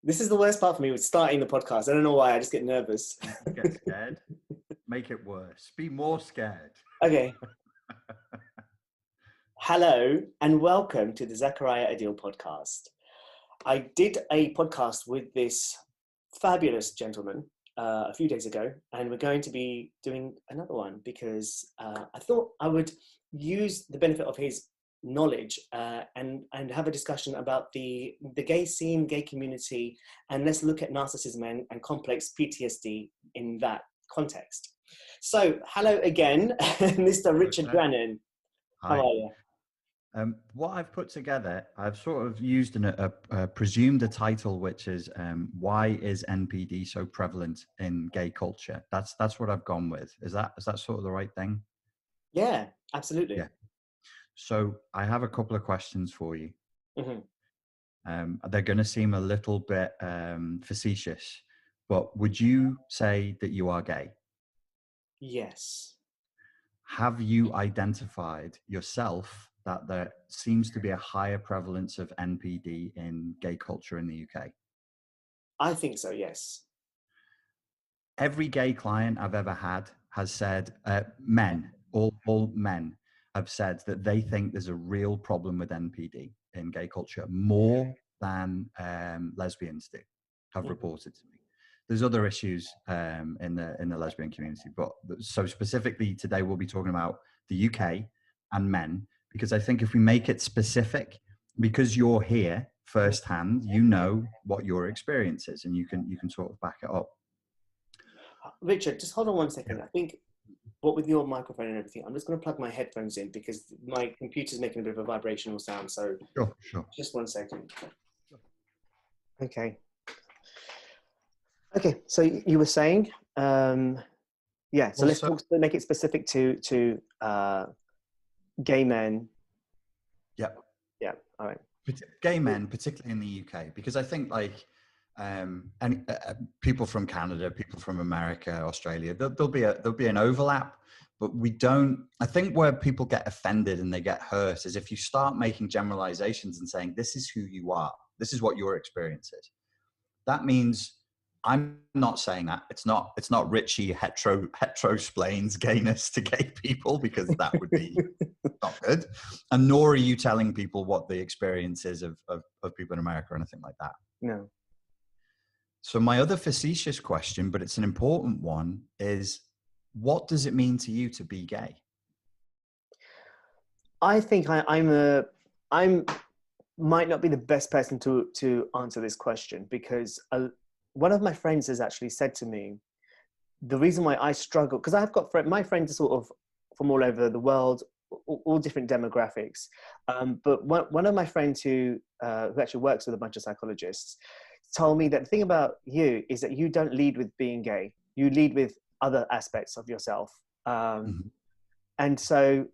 This is the worst part for me with starting the podcast. I don't know why. I just get nervous. Get scared. Make it worse. Be more scared. Okay. Hello and welcome to the Zakariya Adeel podcast. I did a podcast with this fabulous gentleman a few days ago, and we're going to be doing another one because I thought I would use the benefit of his knowledge and have a discussion about the gay scene, gay community, and let's look at narcissism and complex PTSD in that context. So, hello again, Mr. Richard Grannon. Hi. How are you? What I've put together, I've sort of used presumed a title, which is "Why is NPD so prevalent in gay culture?" That's what I've gone with. Is that sort of the right thing? Yeah, absolutely. Yeah. So I have a couple of questions for you. Mm-hmm. They're going to seem a little bit facetious, but would you say that you are gay? Yes. Have you identified yourself that there seems to be a higher prevalence of NPD in gay culture in the UK? I think so, yes. Every gay client I've ever had has said, men, all men have said that they think there's a real problem with NPD in gay culture, more than lesbians have reported to me. There's other issues in the lesbian community, but so specifically today we'll be talking about the UK and men, because I think if we make it specific, because you're here firsthand, you know what your experience is, and you can sort of back it up. Richard, just hold on one second. Yeah. I think what with your microphone and everything, I'm just going to plug my headphones in because my computer's making a bit of a vibrational sound. So Sure. Just 1 second. Okay. Okay, so you were saying, yeah, so let's make it specific to gay men. Yep. Yeah, all right. Gay men, particularly in the UK, because I think like people from Canada, people from America, Australia, there'll be an overlap, but we don't. I think where people get offended and they get hurt is if you start making generalizations and saying this is who you are, this is what your experience is. That means I'm not saying that. It's not Richie hetero-splains gayness to gay people, because that would be not good. And nor are you telling people what the experience is of people in America or anything like that. No. So my other facetious question, but it's an important one, is what does it mean to you to be gay? I think I'm might not be the best person to answer this question, because one of my friends has actually said to me, the reason why I struggle, because I've got my friends are sort of from all over the world, all different demographics. But one of my friends who actually works with a bunch of psychologists told me that the thing about you is that you don't lead with being gay. You lead with other aspects of yourself. And so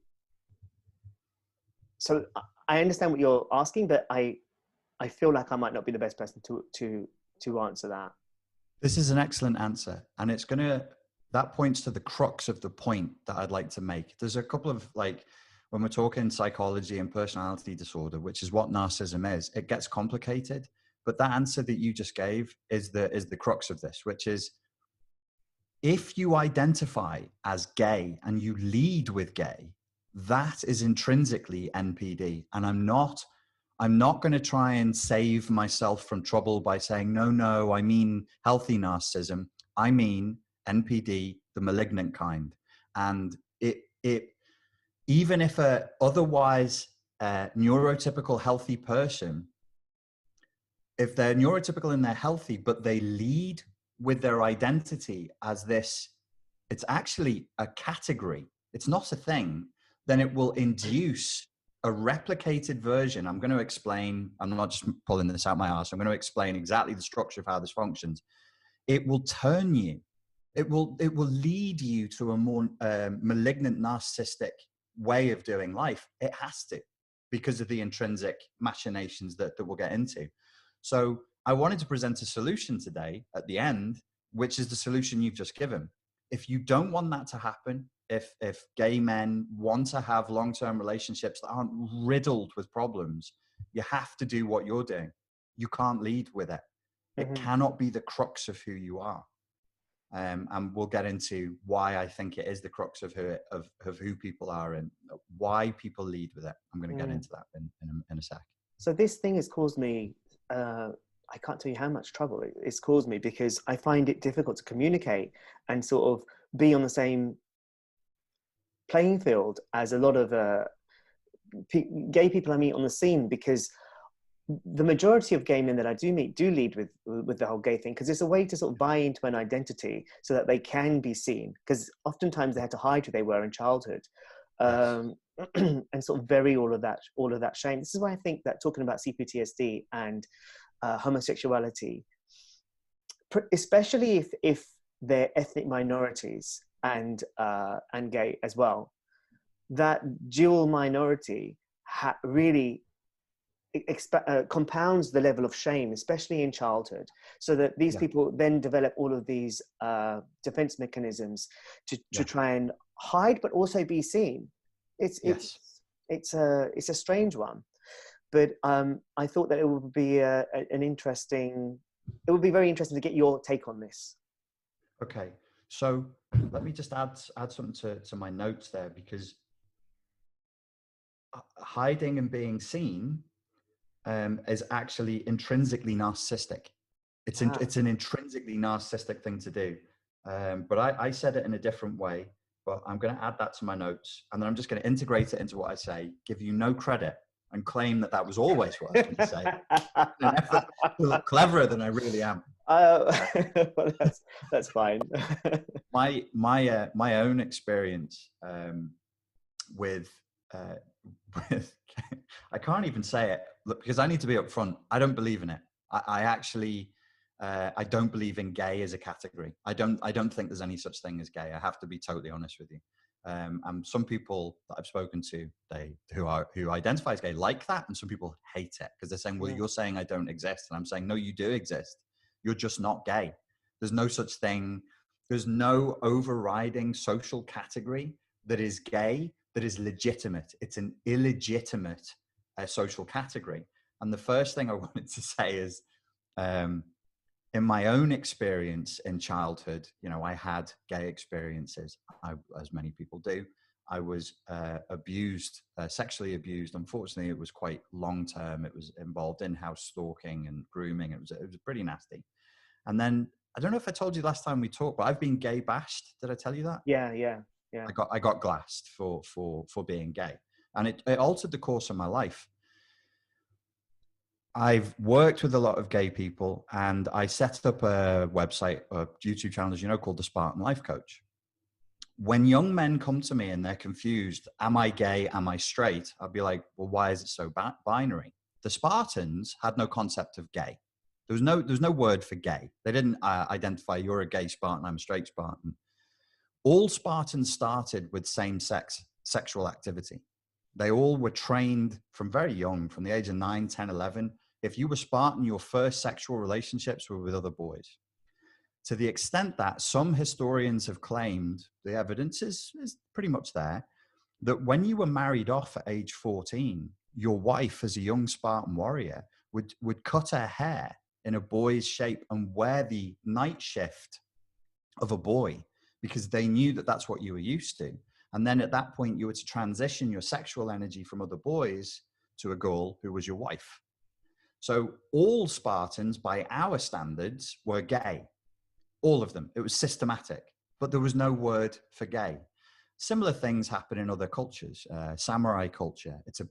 I understand what you're asking, but I feel like I might not be the best person to answer that. This is an excellent answer. And that points to the crux of the point that I'd like to make. There's a couple of, like, when we're talking psychology and personality disorder, which is what narcissism is, it gets complicated. But that answer that you just gave is the crux of this, which is if you identify as gay and you lead with gay, that is intrinsically NPD. And I'm not going to try and save myself from trouble by saying, no, I mean healthy narcissism. I mean NPD, the malignant kind. And it even if a otherwise neurotypical healthy person, if they're neurotypical and they're healthy, but they lead with their identity as this, it's actually a category. It's not a thing. Then it will induce a replicated version. I'm going to explain, I'm not just pulling this out my arse. I'm going to explain exactly the structure of how this functions. It will turn you. It will lead you to a more malignant, narcissistic way of doing life. It has to, because of the intrinsic machinations that we'll get into. So I wanted to present a solution today at the end, which is the solution you've just given. If you don't want that to happen, if gay men want to have long-term relationships that aren't riddled with problems, you have to do what you're doing. You can't lead with it. It cannot be the crux of who you are. And we'll get into why I think it is the crux of who people are and why people lead with it. I'm going to get into that in a sec. So this thing has caused me, I can't tell you how much trouble it's caused me, because I find it difficult to communicate and sort of be on the same playing field as a lot of gay people I meet on the scene, because the majority of gay men that I do meet do lead with the whole gay thing, because it's a way to sort of buy into an identity so that they can be seen, because oftentimes they had to hide who they were in childhood. And sort of bury all of that shame. This is why I think that talking about CPTSD and homosexuality, especially if they're ethnic minorities and gay as well, that dual minority really compounds the level of shame, especially in childhood, so that these people then develop all of these defense mechanisms to try and hide, but also be seen. It's a strange one, but I thought that it would be it would be very interesting to get your take on this. Okay, so let me just add something to my notes there, because hiding and being seen is actually intrinsically narcissistic. It's an intrinsically narcissistic thing to do. But I said it in a different way, but I'm going to add that to my notes, and then I'm just going to integrate it into what I say, give you no credit, and claim that was always what I was going to say. In an effort to look cleverer than I really am. Well, that's fine. my own experience with I can't even say it, look, because I need to be upfront. I don't believe in it. I actually I don't believe in gay as a category. I don't think there's any such thing as gay. I have to be totally honest with you. And some people that I've spoken to, who identify as gay, like that, and some people hate it because they're saying, well, you're saying I don't exist, and I'm saying, no, you do exist. You're just not gay. There's no such thing. There's no overriding social category that is gay, that is legitimate. It's an illegitimate social category. And the first thing I wanted to say is, in my own experience in childhood, I had gay experiences, as many people do. I was abused, sexually abused. Unfortunately, it was quite long-term. It was involved in-house stalking and grooming. It was pretty nasty. And then, I don't know if I told you last time we talked, but I've been gay bashed. Did I tell you that? Yeah. I got glassed for being gay, and it altered the course of my life. I've worked with a lot of gay people, and I set up a website, a YouTube channel, as you know, called the Spartan Life Coach. When young men come to me and they're confused, am I gay? Am I straight? I'll be like, well, why is it so binary? The Spartans had no concept of gay. There's no word for gay. They didn't identify, you're a gay Spartan, I'm a straight Spartan. All Spartans started with same-sex sexual activity. They all were trained from very young, from the age of 9, 10, 11. If you were Spartan, your first sexual relationships were with other boys. To the extent that some historians have claimed, the evidence is pretty much there, that when you were married off at age 14, your wife, as a young Spartan warrior, would cut her hair in a boy's shape and wear the night shift of a boy, because they knew that that's what you were used to. And then at that point, you were to transition your sexual energy from other boys to a girl who was your wife. So all Spartans, by our standards, were gay. All of them. It was systematic, but there was no word for gay. Similar things happen in other cultures. Samurai culture. It's a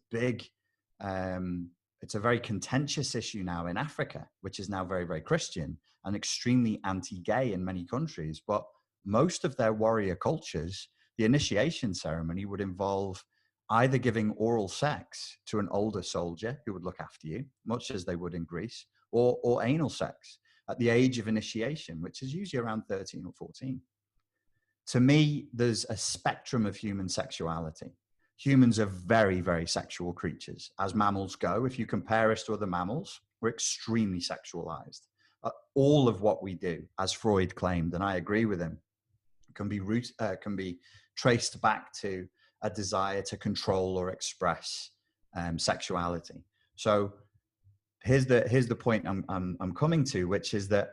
very contentious issue now in Africa, which is now very, very Christian and extremely anti-gay in many countries. But most of their warrior cultures, the initiation ceremony would involve either giving oral sex to an older soldier who would look after you, much as they would in Greece, or anal sex at the age of initiation, which is usually around 13 or 14. To me, there's a spectrum of human sexuality. Humans are very, very sexual creatures. As mammals go, if you compare us to other mammals, we're extremely sexualized. All of what we do, as Freud claimed, and I agree with him, can be traced back to a desire to control or express sexuality. So here's the point I'm coming to, which is that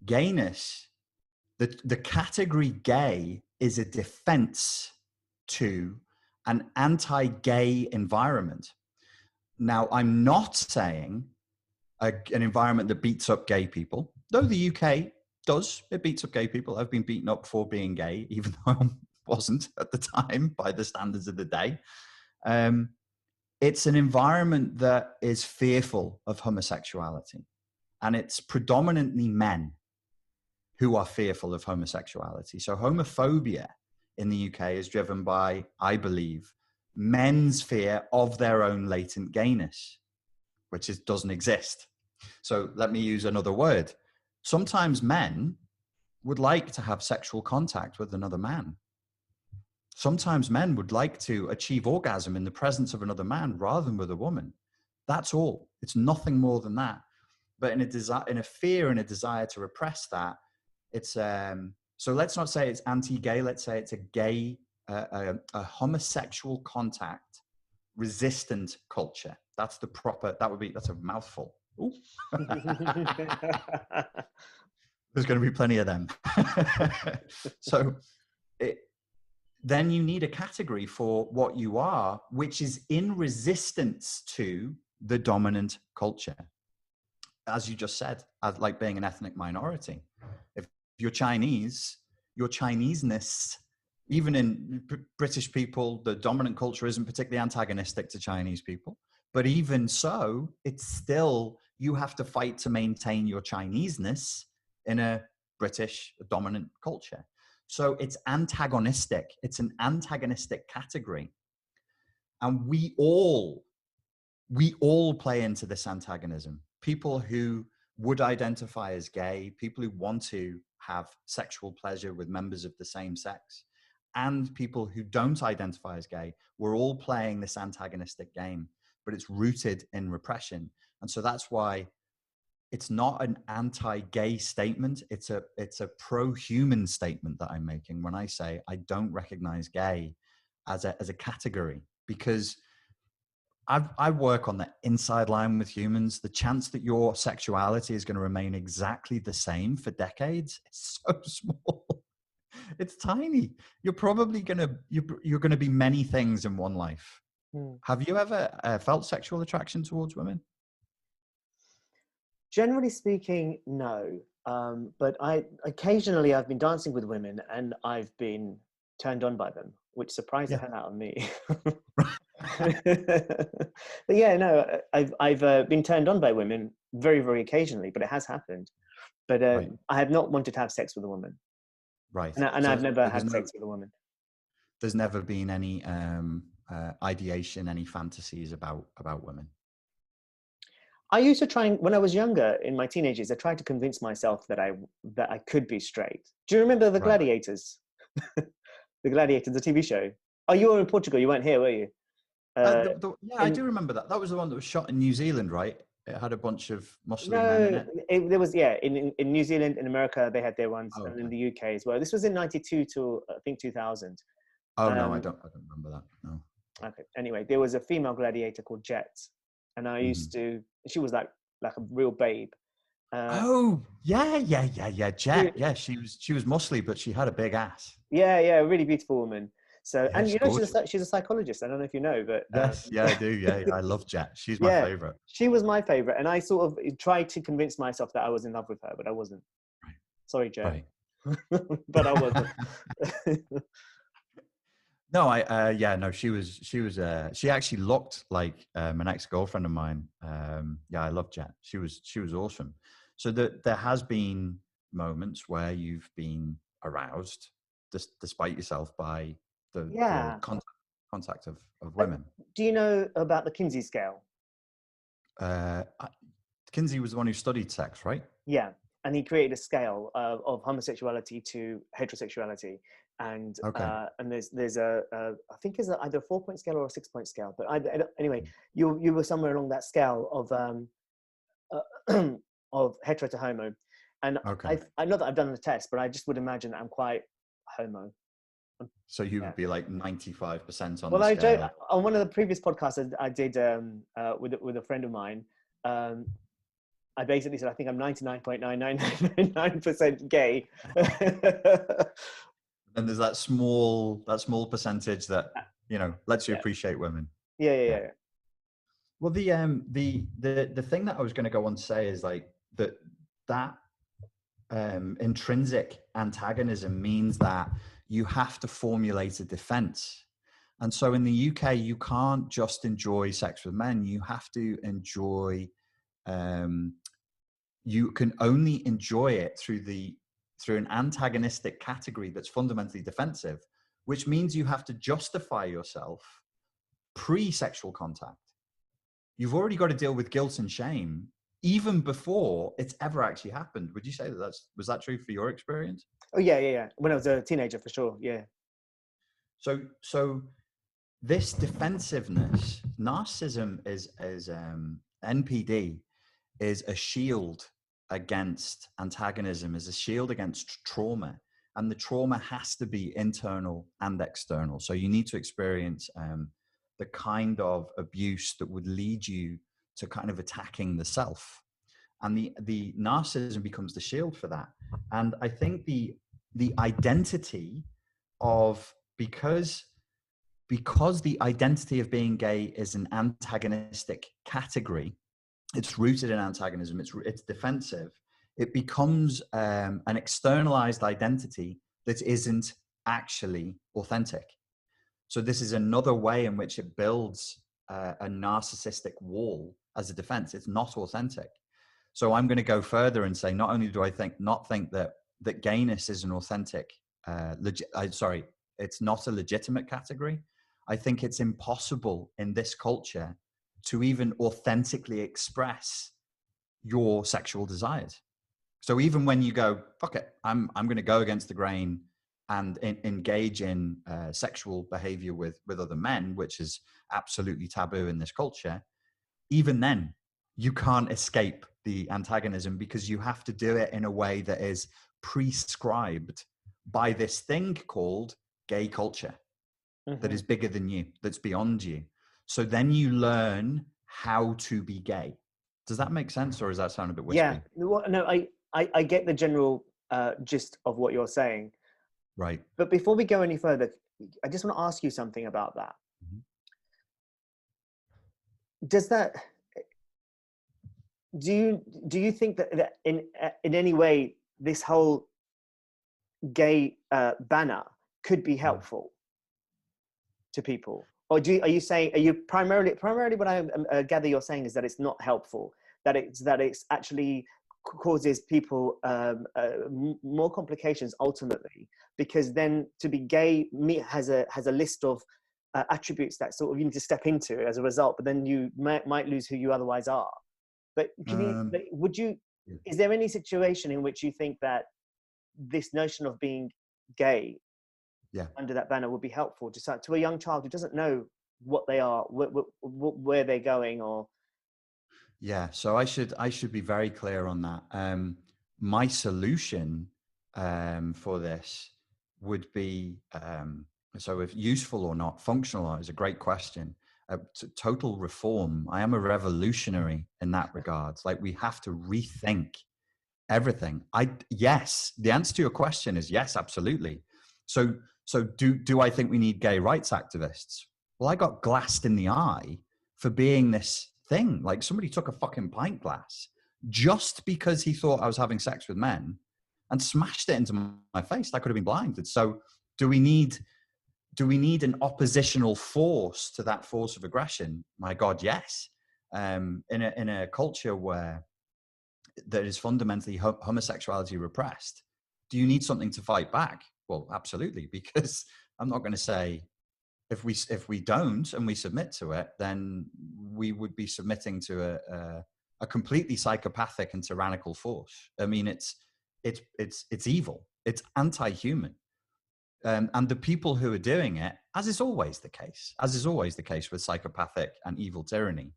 gayness, the category gay is a defense to an anti-gay environment. Now, I'm not saying an environment that beats up gay people, though the UK does. It beats up gay people. I've been beaten up for being gay, even though I wasn't at the time by the standards of the day. It's an environment that is fearful of homosexuality, and it's predominantly men who are fearful of homosexuality. So homophobia in the UK is driven by, I believe, men's fear of their own latent gayness, which doesn't exist. So let me use another word. Sometimes men would like to have sexual contact with another man. Sometimes men would like to achieve orgasm in the presence of another man rather than with a woman. That's all. It's nothing more than that. But in a fear and a desire to repress that, it's so let's not say it's anti-gay. Let's say it's a homosexual contact resistant culture. That's a mouthful. There's going to be plenty of them. So then you need a category for what you are, which is in resistance to the dominant culture. As you just said, like being an ethnic minority. If you're Chinese, your Chineseness, even in British people, the dominant culture isn't particularly antagonistic to Chinese people. But even so, it's still, you have to fight to maintain your Chineseness in a British dominant culture. So it's antagonistic. It's an antagonistic category. And we all play into this antagonism. People who would identify as gay, people who want to have sexual pleasure with members of the same sex, and people who don't identify as gay, we're all playing this antagonistic game, but it's rooted in repression. And so that's why it's not an anti-gay statement. It's a pro-human statement that I'm making when I say I don't recognize gay as a category, because I work on the inside line with humans. The chance that your sexuality is going to remain exactly the same for decades is so small. It's tiny. You're probably you're going to be many things in one life. Have you ever felt sexual attraction towards women? Generally speaking, no. But occasionally I've been dancing with women and I've been turned on by them, which surprised the hell out of me. But yeah, no, I've been turned on by women very, very occasionally, but it has happened. But Right. I have not wanted to have sex with a woman. Right. And I've never had sex with a woman. There's never been any ideation, any fantasies about women. I used to try, when I was younger, in my teenagers, I tried to convince myself that I could be straight. Do you remember the Gladiators? The Gladiators, the TV show. Oh, you were in Portugal. You weren't here, were you? I do remember that. That was the one that was shot in New Zealand, right? It had a bunch of muscly men in it. There was, in New Zealand, in America, they had their ones, and in the UK as well. This was in 92 to, I think, 2000. Oh, no, I don't remember that, no. Okay, anyway, there was a female gladiator called Jet, and I used to, she was like a real babe. Jet. Yeah, she was muscly, but she had a big ass. Yeah, a really beautiful woman. So, and you know, she's a psychologist. I don't know if you know, but yes, I do. Yeah, I love Jet. She's my favorite. She was my favorite, and I sort of tried to convince myself that I was in love with her, but I wasn't. Right. Sorry, Jet. Right. But I wasn't. No, she actually looked like an ex-girlfriend of mine. I love Jet. She was awesome. So there has been moments where you've been aroused despite yourself by the contact of women. Do you know about the Kinsey scale? Kinsey was the one who studied sex, right? Yeah, and he created a scale of homosexuality to heterosexuality, and there's a I think it's either a 4-point scale or a 6-point scale. But anyway, you were somewhere along that scale of hetero to homo, and I know that I've done the test, but I just would imagine that I'm quite homo. So you would be like 95% on well, the scale. On one of the previous podcasts I did with a friend of mine, I basically said, I think I'm 99.9999% gay. And there's that small percentage that, you know, lets you Yeah. appreciate women. Yeah. Well, the thing that I was going to go on to say is like that intrinsic antagonism means that you have to formulate a defense. And so in the UK, you can't just enjoy sex with men. You have to enjoy, you can only enjoy it through an antagonistic category that's fundamentally defensive, which means you have to justify yourself pre-sexual contact. You've already got to deal with guilt and shame even before it's ever actually happened. Would you say that was that true for your experience? Oh yeah. When I was a teenager, for sure. Yeah. So this defensiveness, narcissism is NPD is a shield against antagonism, is a shield against trauma. And the trauma has to be internal and external. So you need to experience the kind of abuse that would lead you to kind of attacking the self. And the narcissism becomes the shield for that. And I think the identity of, because the identity of being gay is an antagonistic category, it's rooted in antagonism, it's defensive, it becomes an externalized identity that isn't actually authentic. So this is another way in which it builds a narcissistic wall as a defense. It's not authentic. So I'm going to go further and say, not only do I not think that gayness is an authentic, it's not a legitimate category. I think it's impossible in this culture to even authentically express your sexual desires. So even when you go, fuck it, I'm going to go against the grain and engage in sexual behavior with other men, which is absolutely taboo in this culture, even then you can't escape the antagonism, because you have to do it in a way that is prescribed by this thing called gay culture, that is bigger than you, that's beyond you. So then you learn how to be gay. Does that make sense, or does that sound a bit wispy? Yeah. Well, no, I get the general gist of what you're saying. Right. But before we go any further, I just want to ask you something about that. Does that, do you think that in any way this whole gay banner could be helpful to people? Or are you primarily what I gather you're saying is that it's not helpful, that it's actually causes people more complications ultimately, because then to be gay has a list of attributes that sort of you need to step into as a result, but then you might lose who you otherwise are. But is there any situation in which you think that this notion of being gay under that banner would be helpful to a young child who doesn't know what they are, where they're going, or? Yeah, so I should be very clear on that. My solution for this would be, so if useful or not, functional is a great question. Total reform. I am a revolutionary in that regard. Like, we have to rethink everything. Yes, the answer to your question is yes, absolutely. So do I think we need gay rights activists? Well, I got glassed in the eye for being this thing. Like, somebody took a fucking pint glass just because he thought I was having sex with men and smashed it into my face. I could have been blinded. So do we need an oppositional force to that force of aggression? My God, yes. In a culture where that is fundamentally homosexuality repressed, do you need something to fight back? Well, absolutely, because I'm not going to say, if we don't and we submit to it, then we would be submitting to a completely psychopathic and tyrannical force. I mean, it's evil. It's anti-human. And the people who are doing it, as is always the case with psychopathic and evil tyranny,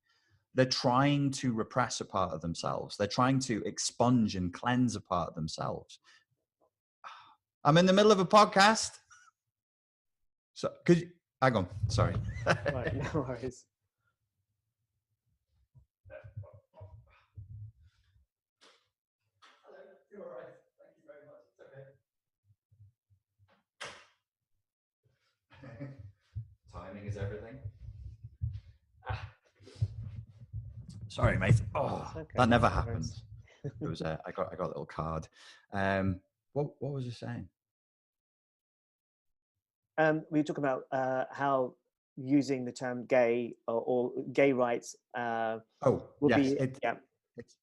they're trying to repress a part of themselves. They're trying to expunge and cleanse a part of themselves. I'm in the middle of a podcast. So could you, hang on, sorry. Right, no worries. Sorry, mate. Oh, It's okay. that never No worries. happens. It was I got a little card. What was I saying? We talk about how using the term gay or gay rights Oh, would yes, be, yeah,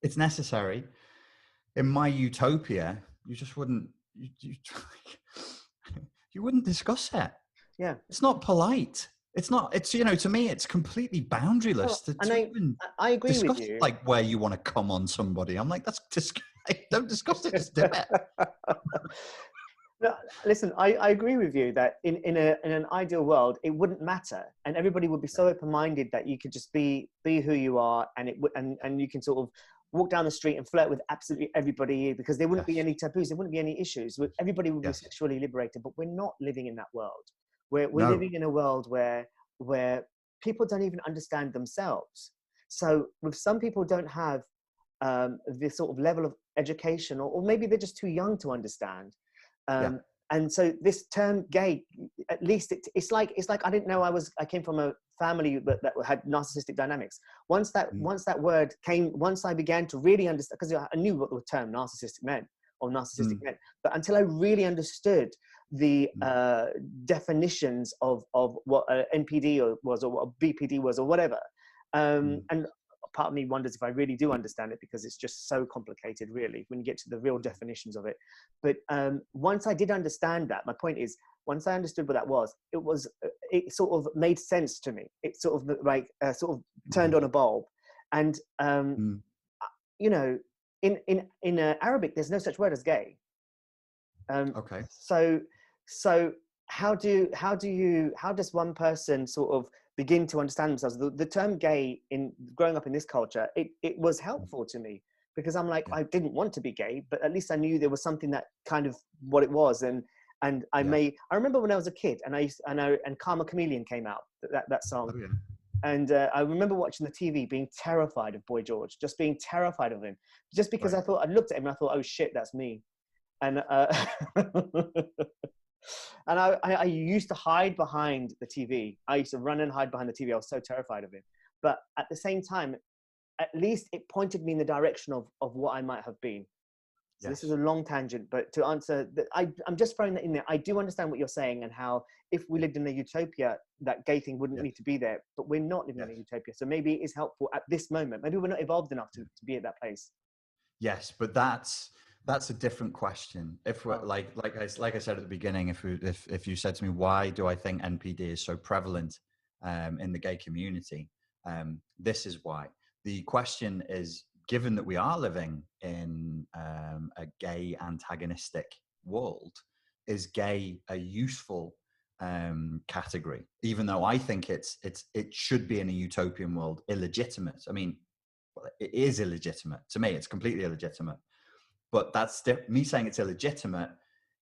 it's necessary. In my utopia, you just wouldn't you wouldn't discuss it. yeah. It's not polite. It's not. It's to me, it's completely Well, boundaryless and to even I agree with discuss you. like where you want to come on somebody. I'm like, that's don't discuss it. Just do it. No, listen, I agree with you that in an ideal world, it wouldn't matter, and everybody would be so open-minded that you could just be who you are, and and you can sort of walk down the street and flirt with absolutely everybody because there wouldn't be Yes. any taboos, there wouldn't be any issues. Everybody would be Yes. sexually liberated, but we're not living in that world. We're No. living in a world where people don't even understand themselves. So, with some people don't have this sort of level of education, or maybe they're just too young to understand. Yeah. And so this term gay, at least it's like I didn't know I came from a family that had narcissistic dynamics. Once that word came, once I began to really understand, because I knew what the term narcissistic meant or narcissistic meant, but until I really understood the definitions of what NPD was or what BPD was or whatever, and part of me wonders if I really do understand it, because it's just so complicated, really, when you get to the real definitions of it. But once I did understand that, my point is, once I understood what that was, it sort of made sense to me. It sort of like sort of turned on a bulb. And you know, in Arabic, there's no such word as gay. Okay. So how does one person sort of begin to understand themselves? The term gay, in growing up in this culture, it was helpful to me, because I'm like, I didn't want to be gay, but at least I knew there was something that kind of what it was. And I remember when I was a kid, and Karma Chameleon came out, that song. Oh, yeah. And I remember watching the TV, being terrified of Boy George, just being terrified of him, just because I looked at him and I thought, oh shit, that's me. And and I used to hide behind the TV. I used to run and hide behind the TV. I was so terrified of him. But at the same time, at least it pointed me in the direction of what I might have been. So this is a long tangent, but to answer, I'm just throwing that in there. I do understand what you're saying, and how if we lived in a utopia, that gay thing wouldn't need to be there. But we're not living in a utopia. So maybe it is helpful at this moment. Maybe we're not evolved enough to be at that place. Yes, but that's a different question. If we're like I said at the beginning, if you said to me, why do I think NPD is so prevalent in the gay community? This is why. The question is, given that we are living in a gay antagonistic world, is gay a useful category? Even though I think it should be in a utopian world illegitimate. I mean, well, it is illegitimate to me. It's completely illegitimate. But that's me saying it's illegitimate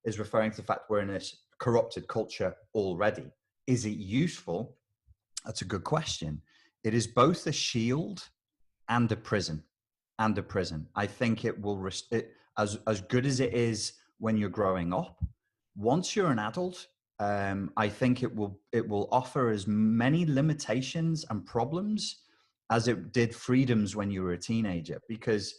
is referring to the fact we're in a corrupted culture already. Is it useful? That's a good question. It is both a shield and a prison. I think it will, as good as it is when you're growing up, once you're an adult, I think it will offer as many limitations and problems as it did freedoms when you were a teenager. Because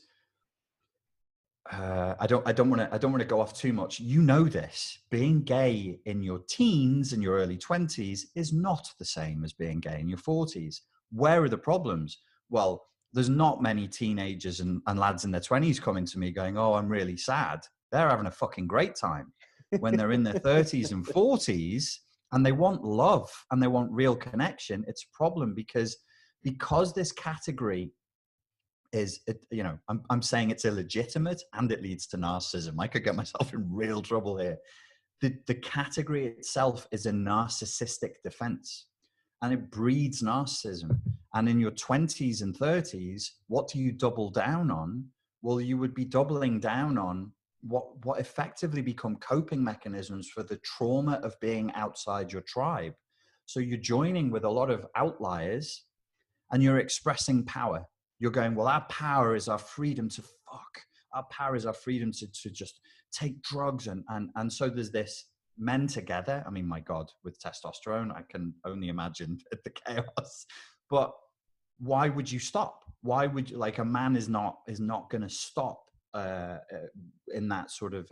I don't want to go off too much. You know this. Being gay in your teens and your early 20s is not the same as being gay in your 40s. Where are the problems? Well, there's not many teenagers and lads in their 20s coming to me going, oh, I'm really sad. They're having a fucking great time. When they're in their 30s and 40s and they want love and they want real connection, it's a problem, because this category is, I'm saying it's illegitimate and it leads to narcissism. I could get myself in real trouble here. The category itself is a narcissistic defense, and it breeds narcissism. And in your 20s and 30s, what do you double down on? Well, you would be doubling down on what effectively become coping mechanisms for the trauma of being outside your tribe. So you're joining with a lot of outliers and you're expressing power. You're going, well, our power is our freedom to fuck. Our power is our freedom to just take drugs. And so there's this men together. I mean, my God, with testosterone, I can only imagine the chaos. But why would you stop? why would you, like, a man is not going to stop in that sort of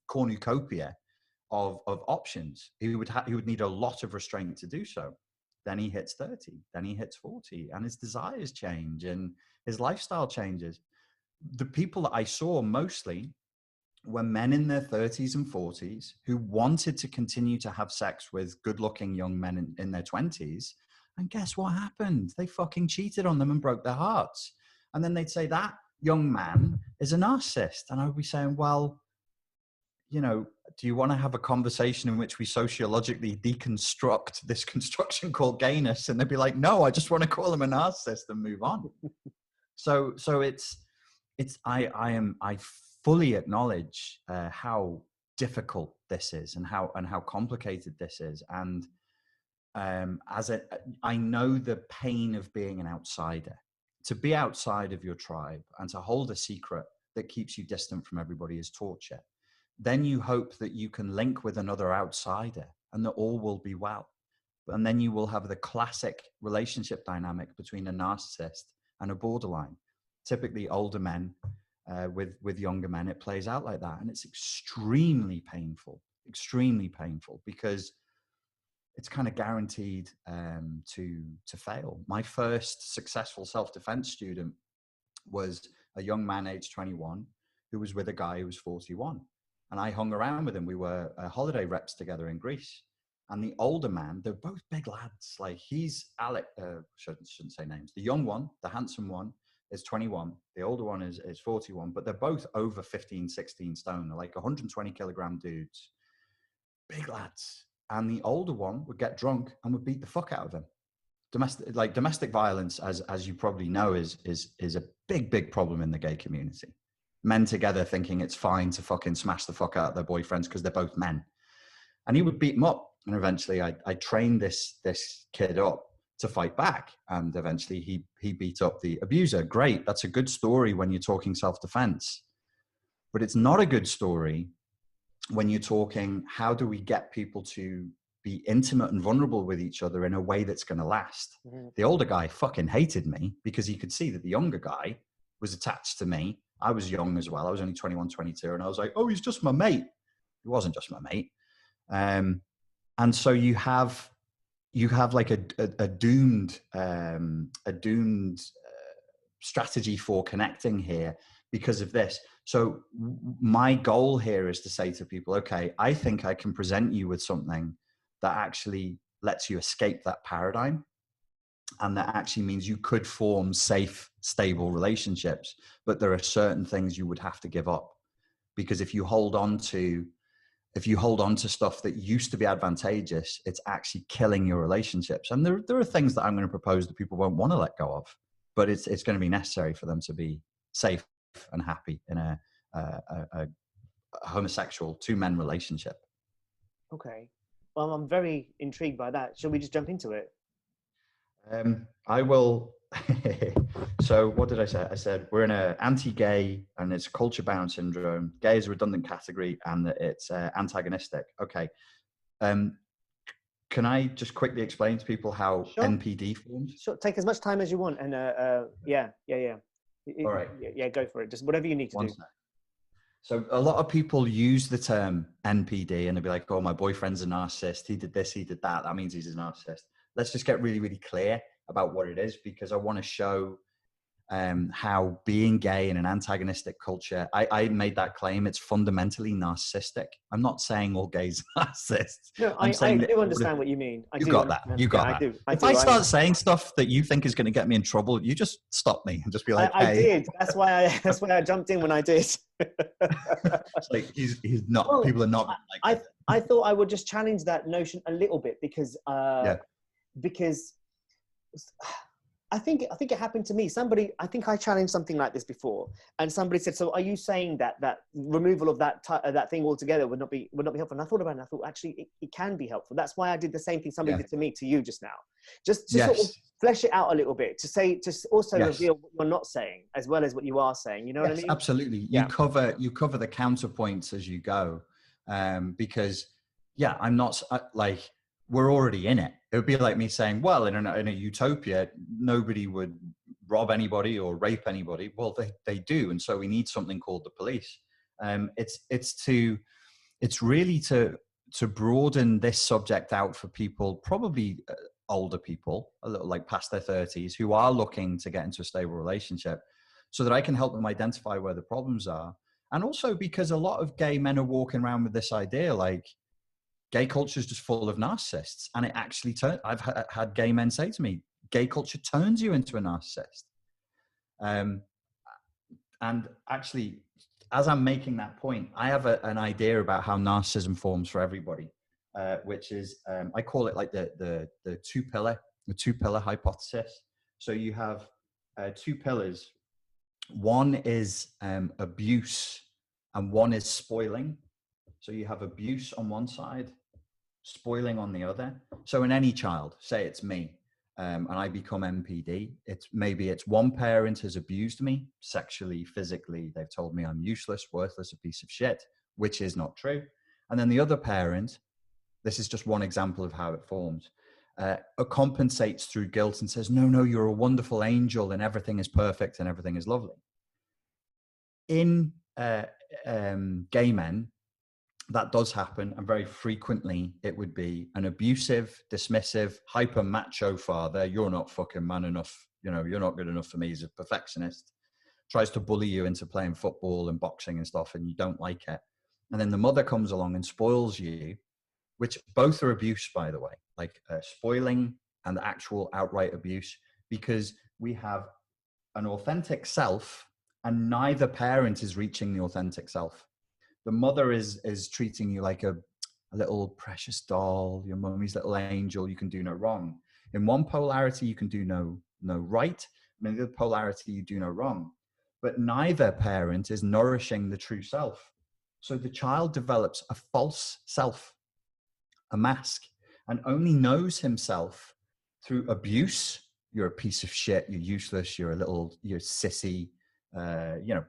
cornucopia of options. He would need a lot of restraint to do so. Then he hits 30, then he hits 40, and his desires change and his lifestyle changes. The people that I saw mostly were men in their 30s and 40s who wanted to continue to have sex with good-looking young men in their 20s. And guess what happened? They fucking cheated on them and broke their hearts. And then they'd say, that young man is a narcissist. And I would be saying, well, you know, do you want to have a conversation in which we sociologically deconstruct this construction called gayness? And they'd be like, no, I just want to call him a narcissist and move on. So I fully acknowledge how difficult this is and how complicated this is. And I know the pain of being an outsider. To be outside of your tribe and to hold a secret that keeps you distant from everybody is torture. Then you hope that you can link with another outsider and that all will be well. And then you will have the classic relationship dynamic between a narcissist and a borderline. Typically older men with younger men, it plays out like that. And it's extremely painful because it's kind of guaranteed to fail. My first successful self-defense student was a young man aged 21 who was with a guy who was 41. And I hung around with him. We were holiday reps together in Greece. And the older man, they're both big lads. Like, he's Alec, shouldn't say names. The young one, the handsome one, is 21. The older one is 41, but they're both over 15, 16 stone. They're like 120 kilogram dudes, big lads. And the older one would get drunk and would beat the fuck out of him. Domestic violence, as you probably know, is a big problem in the gay community. Men together thinking it's fine to fucking smash the fuck out of their boyfriends because they're both men. And he would beat them up. And eventually I trained this kid up to fight back. And eventually he beat up the abuser. Great. That's a good story when you're talking self-defense. But it's not a good story when you're talking, how do we get people to be intimate and vulnerable with each other in a way that's going to last? Mm-hmm. The older guy fucking hated me because he could see that the younger guy was attached to me. I was young as well. I was only 21, 22. And I was like, oh, he's just my mate. He wasn't just my mate. And so you have like a doomed strategy for connecting here because of this. So my goal here is to say to people, okay, I think I can present you with something that actually lets you escape that paradigm. And that actually means you could form safe, stable relationships, but there are certain things you would have to give up. Because if you hold on to stuff that used to be advantageous, it's actually killing your relationships. And there are things that I'm going to propose that people won't want to let go of, but it's going to be necessary for them to be safe and happy in a homosexual two-men relationship. Okay. Well, I'm very intrigued by that. Shall we just jump into it? I will. So what did I say? I said we're in an anti-gay and it's culture-bound syndrome. Gay is a redundant category and that it's antagonistic. Okay. Can I just quickly explain to people how NPD forms? Sure. Take as much time as you want. And yeah. All right. Yeah, go for it. Just whatever you need to do. So a lot of people use the term NPD and they'll be like, oh, my boyfriend's a narcissist. He did this, he did that. That means he's a narcissist. Let's just get really, really clear about what it is, because I want to show how being gay in an antagonistic culture, I made that claim, it's fundamentally narcissistic. I'm not saying all gays are narcissists. No, I do understand what you mean. You got that. I do. If I start saying stuff that you think is going to get me in trouble, you just stop me and just be like, hey. I did. That's why I jumped in when I did. It's like he's not. Well, people are not. I thought I would just challenge that notion a little bit because I think it happened to me. I think I challenged something like this before, and somebody said, "So are you saying that removal of that thing altogether would not be helpful?" And I thought about it, and I thought actually it can be helpful. That's why I did the same thing somebody did to me to you just now. Just to sort of flesh it out a little bit, to also reveal what you're not saying as well as what you are saying. You know what I mean? Absolutely. You cover the counterpoints as you go, because I'm not like. We're already in it. It would be like me saying, well, in a utopia, nobody would rob anybody or rape anybody. Well, they do. And so we need something called the police. It's really to broaden this subject out for people, probably older people, a little like past their 30s, who are looking to get into a stable relationship, so that I can help them identify where the problems are. And also because a lot of gay men are walking around with this idea, like, gay culture is just full of narcissists. And it actually I've had gay men say to me, gay culture turns you into a narcissist. And actually, as I'm making that point, I have an idea about how narcissism forms for everybody, which is, I call it like the two pillar hypothesis. So you have two pillars. One is abuse, and one is spoiling. So you have abuse on one side, spoiling on the other. So in any child, say it's me, and I become NPD, maybe it's one parent has abused me sexually, physically. They've told me I'm useless, worthless, a piece of shit, which is not true. And then the other parent, this is just one example of how it forms, compensates through guilt and says, no, you're a wonderful angel and everything is perfect and everything is lovely. In gay men, that does happen, and very frequently it would be an abusive, dismissive, hyper macho father. You're not fucking man enough, you're not good enough for me. He's a perfectionist, tries to bully you into playing football and boxing and stuff, and you don't like it. And then the mother comes along and spoils you, which both are abuse, by the way, like spoiling and actual outright abuse, because we have an authentic self and neither parent is reaching the authentic self. The mother is treating you like a little precious doll, your mummy's little angel, you can do no wrong. In one polarity, you can do no right. In the other polarity, you do no wrong. But neither parent is nourishing the true self. So the child develops a false self, a mask, and only knows himself through abuse. You're a piece of shit, you're useless, you're sissy,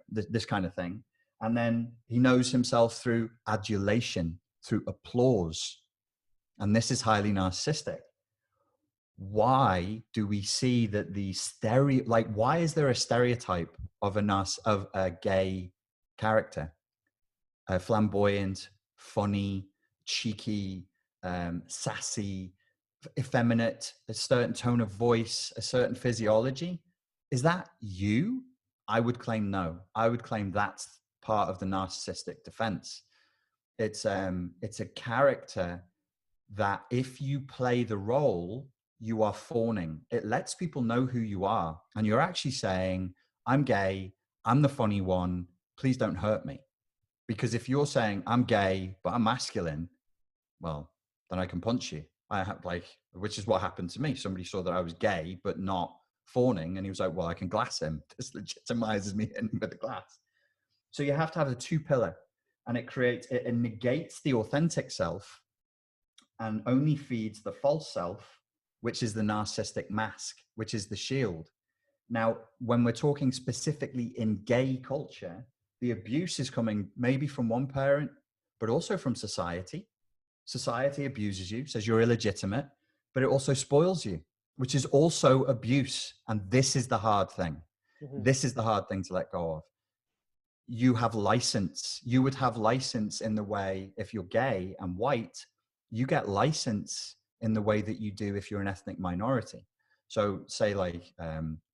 this kind of thing. And then he knows himself through adulation, through applause. And this is highly narcissistic. Why do we see that why is there a stereotype of a gay character? Flamboyant, funny, cheeky, sassy, effeminate, a certain tone of voice, a certain physiology. Is that you? I would claim no. I would claim that's part of the narcissistic defense. It's a character that if you play the role, you are fawning. It lets people know who you are. And you're actually saying, I'm gay, I'm the funny one, please don't hurt me. Because if you're saying I'm gay, but I'm masculine, well, then I can punch you. Which is what happened to me. Somebody saw that I was gay, but not fawning. And he was like, well, I can glass him. This legitimizes me in with the glass. So you have to have the two pillar, and it negates the authentic self and only feeds the false self, which is the narcissistic mask, which is the shield. Now, when we're talking specifically in gay culture, the abuse is coming maybe from one parent, but also from society. Society abuses you, says you're illegitimate, but it also spoils you, which is also abuse. And this is the hard thing. Mm-hmm. This is the hard thing to let go of. You have license. You would have license in the way, if you're gay and white, you get license in the way that you do if you're an ethnic minority. So say like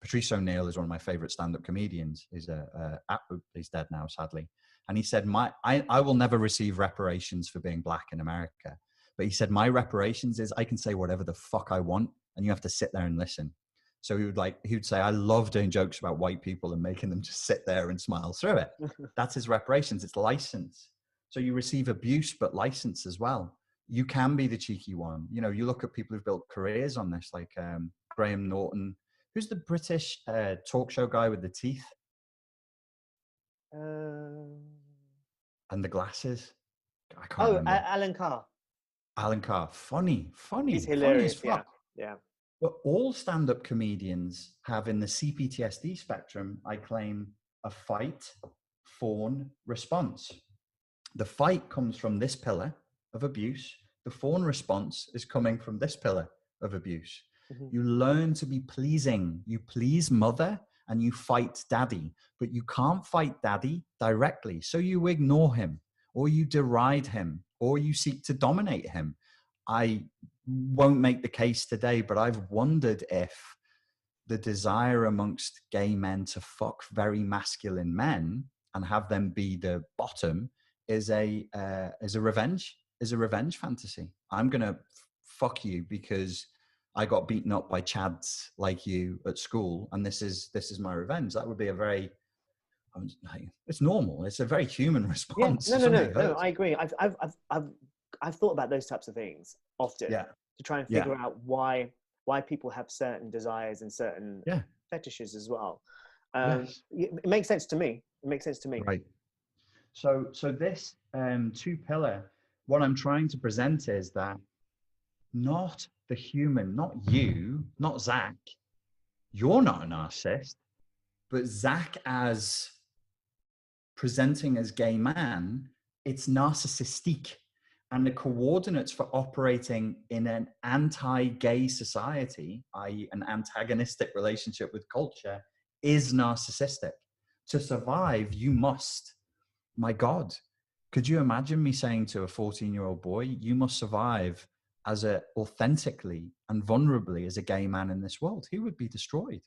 Patrice O'Neill is one of my favorite stand-up comedians. He's dead now, sadly. And he said, I will never receive reparations for being black in America. But he said, my reparations is I can say whatever the fuck I want, and you have to sit there and listen. So he would say, I love doing jokes about white people and making them just sit there and smile through it. That's his reparations. It's license. So you receive abuse, but license as well. You can be the cheeky one. You look at people who've built careers on this, like Graham Norton. Who's the British talk show guy with the teeth? And the glasses? I can't remember. Alan Carr. Alan Carr. Funny. He's hilarious, funny as fuck. Yeah. But all stand-up comedians have in the CPTSD spectrum, I claim, a fight, fawn, response. The fight comes from this pillar of abuse. The fawn response is coming from this pillar of abuse. Mm-hmm. You learn to be pleasing. You please mother and you fight daddy, but you can't fight daddy directly. So you ignore him, or you deride him, or you seek to dominate him. I won't make the case today, but I've wondered if the desire amongst gay men to fuck very masculine men and have them be the bottom is a revenge fantasy. I'm gonna fuck you because I got beaten up by chads like you at school, and this is my revenge. That would be a very, it's normal. It's a very human Yeah, response. no, I agree. I've thought about those types of things often, Yeah, to try and figure out why people have certain desires and certain fetishes as well. It makes sense to me. Right. So this two pillar, what I'm trying to present is that not the human, not you, not Zach. You're not a narcissist, but Zach as presenting as gay man, it's narcissistic. And the coordinates for operating in an anti-gay society, i.e. an antagonistic relationship with culture, is narcissistic. To survive, you must, my God, could you imagine me saying to a 14-year-old boy, you must survive as authentically and vulnerably as a gay man in this world? He would be destroyed.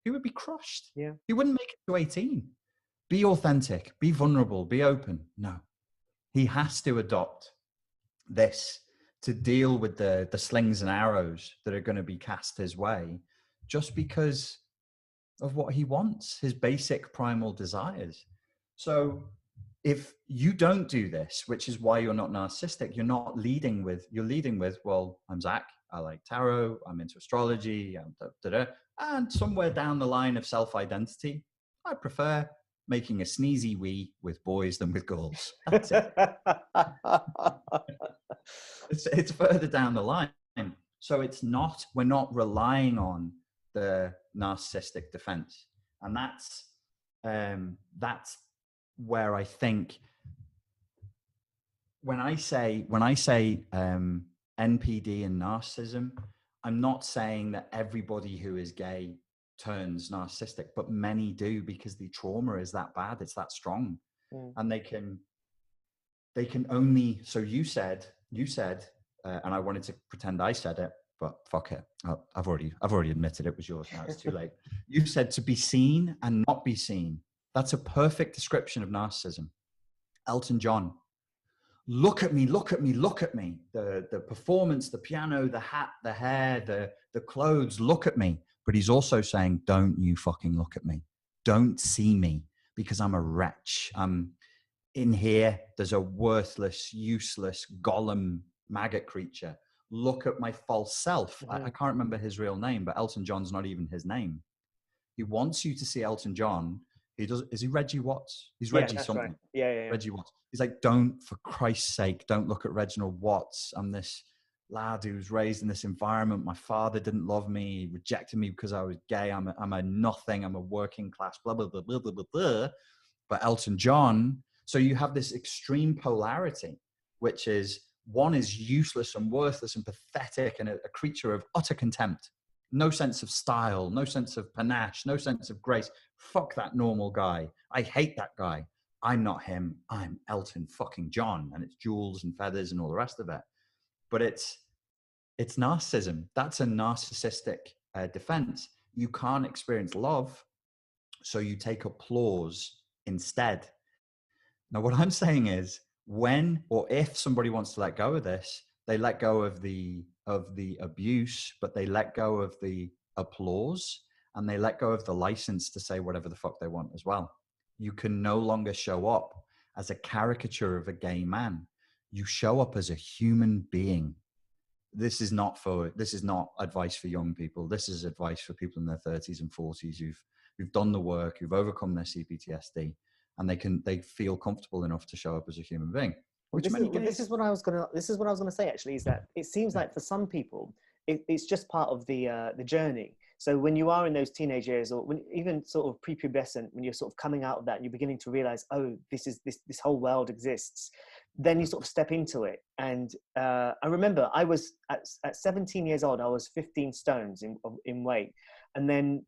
He would be crushed. Yeah. He wouldn't make it to 18. Be authentic, be vulnerable, be open. No, he has to adopt this to deal with the slings and arrows that are going to be cast his way just because of what he wants, his basic primal desires. So if you don't do this, which is why you're not narcissistic, you're leading with, well, I'm Zach, I like tarot, I'm into astrology, and somewhere down the line of self-identity, I prefer making a sneezy wee with boys than with girls. That's it. It's further down the line. So we're not relying on the narcissistic defense. And that's where I think when I say NPD and narcissism, I'm not saying that everybody who is gay turns narcissistic, but many do, because the trauma is that bad, it's that strong. And they can only, so you said, and I wanted to pretend I said it, but fuck it. I've already admitted it was yours. Now it's too late. You said to be seen and not be seen. That's a perfect description of narcissism. Elton John, look at me, look at me, look at me. The performance, the piano, the hat, the hair, the clothes, look at me. But he's also saying, don't you fucking look at me. Don't see me, because I'm a wretch. I'm in here. There's a worthless, useless, golem maggot creature. Look at my false self. I can't remember his real name, but Elton John's not even his name. He wants you to see Elton John. Is he Reggie Watts? He's Reggie something. Right. Yeah. Reggie Watts. He's like, don't, for Christ's sake, don't look at Reginald Watts. I'm this lad who was raised in this environment. My father didn't love me. He rejected me because I was gay. I'm a nothing. I'm a working class, blah, blah, blah, blah, blah, blah, blah. But Elton John, so you have this extreme polarity, which is one is useless and worthless and pathetic and a creature of utter contempt. No sense of style, no sense of panache, no sense of grace. Fuck that normal guy. I hate that guy. I'm not him. I'm Elton fucking John. And it's jewels and feathers and all the rest of it. But it's narcissism. That's a narcissistic defense. You can't experience love, so you take applause instead. Now, what I'm saying is, when or if somebody wants to let go of this, they let go of the abuse, but they let go of the applause, and they let go of the license to say whatever the fuck they want as well. You can no longer show up as a caricature of a gay man. You show up as a human being. This is not advice for young people. This is advice for people in their 30s and 40s who've done the work, who've overcome their CPTSD, and they feel comfortable enough to show up as a human being. This is what I was gonna say, actually, is that it seems like for some people it's just part of the journey. So when you are in those teenage years, or when even sort of prepubescent, when you're sort of coming out of that and you're beginning to realize, oh, this whole world exists, then you sort of step into it. And I remember I was at 17 years old, I was 15 stones in weight. And then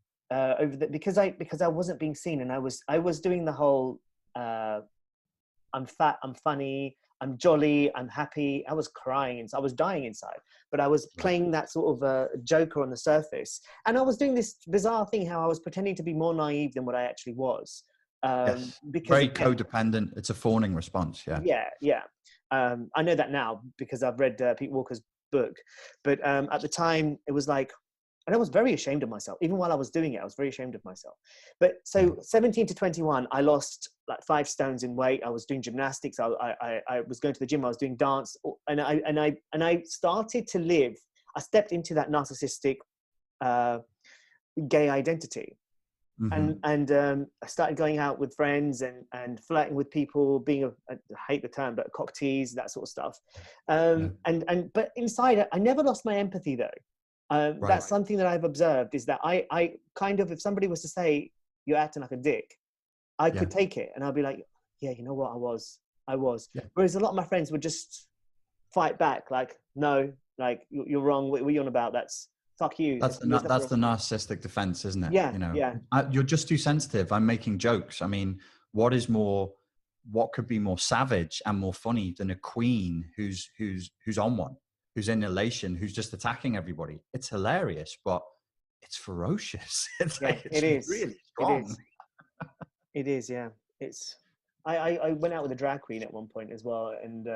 because I wasn't being seen, and I was doing the whole, I'm fat, I'm funny, I'm jolly, I'm happy. I was crying and I was dying inside, but I was playing that sort of joker on the surface. And I was doing this bizarre thing, how I was pretending to be more naive than what I actually was. Yes. Because Very again, codependent. It's a fawning response. Yeah. yeah. I know that now because I've read Pete Walker's book, but at the time it was like, and I was very ashamed of myself. Even while I was doing it, I was very ashamed of myself. But so 17 to 21, I lost like 5 stones in weight. I was doing gymnastics. I was going to the gym. I was doing dance, and I started to live. I stepped into that narcissistic gay identity. And I started going out with friends and flirting with people, being I hate the term, but cock tease, that sort of stuff. But inside, I never lost my empathy though. That's something that I've observed, is that I kind of, if somebody was to say you're acting like a dick, I could take it and I'd be like, yeah, you know what, I was. Yeah. Whereas a lot of my friends would just fight back, like, no, like you're wrong. What are you on about? That's fuck you. That's the narcissistic defense, isn't it? Yeah, you know, yeah. You're just too sensitive. I'm making jokes. I mean, what could be more savage and more funny than a queen who's on one, who's in elation, who's just attacking everybody? It's hilarious, but it's ferocious. It's really strong. It is, yeah. I went out with a drag queen at one point as well, and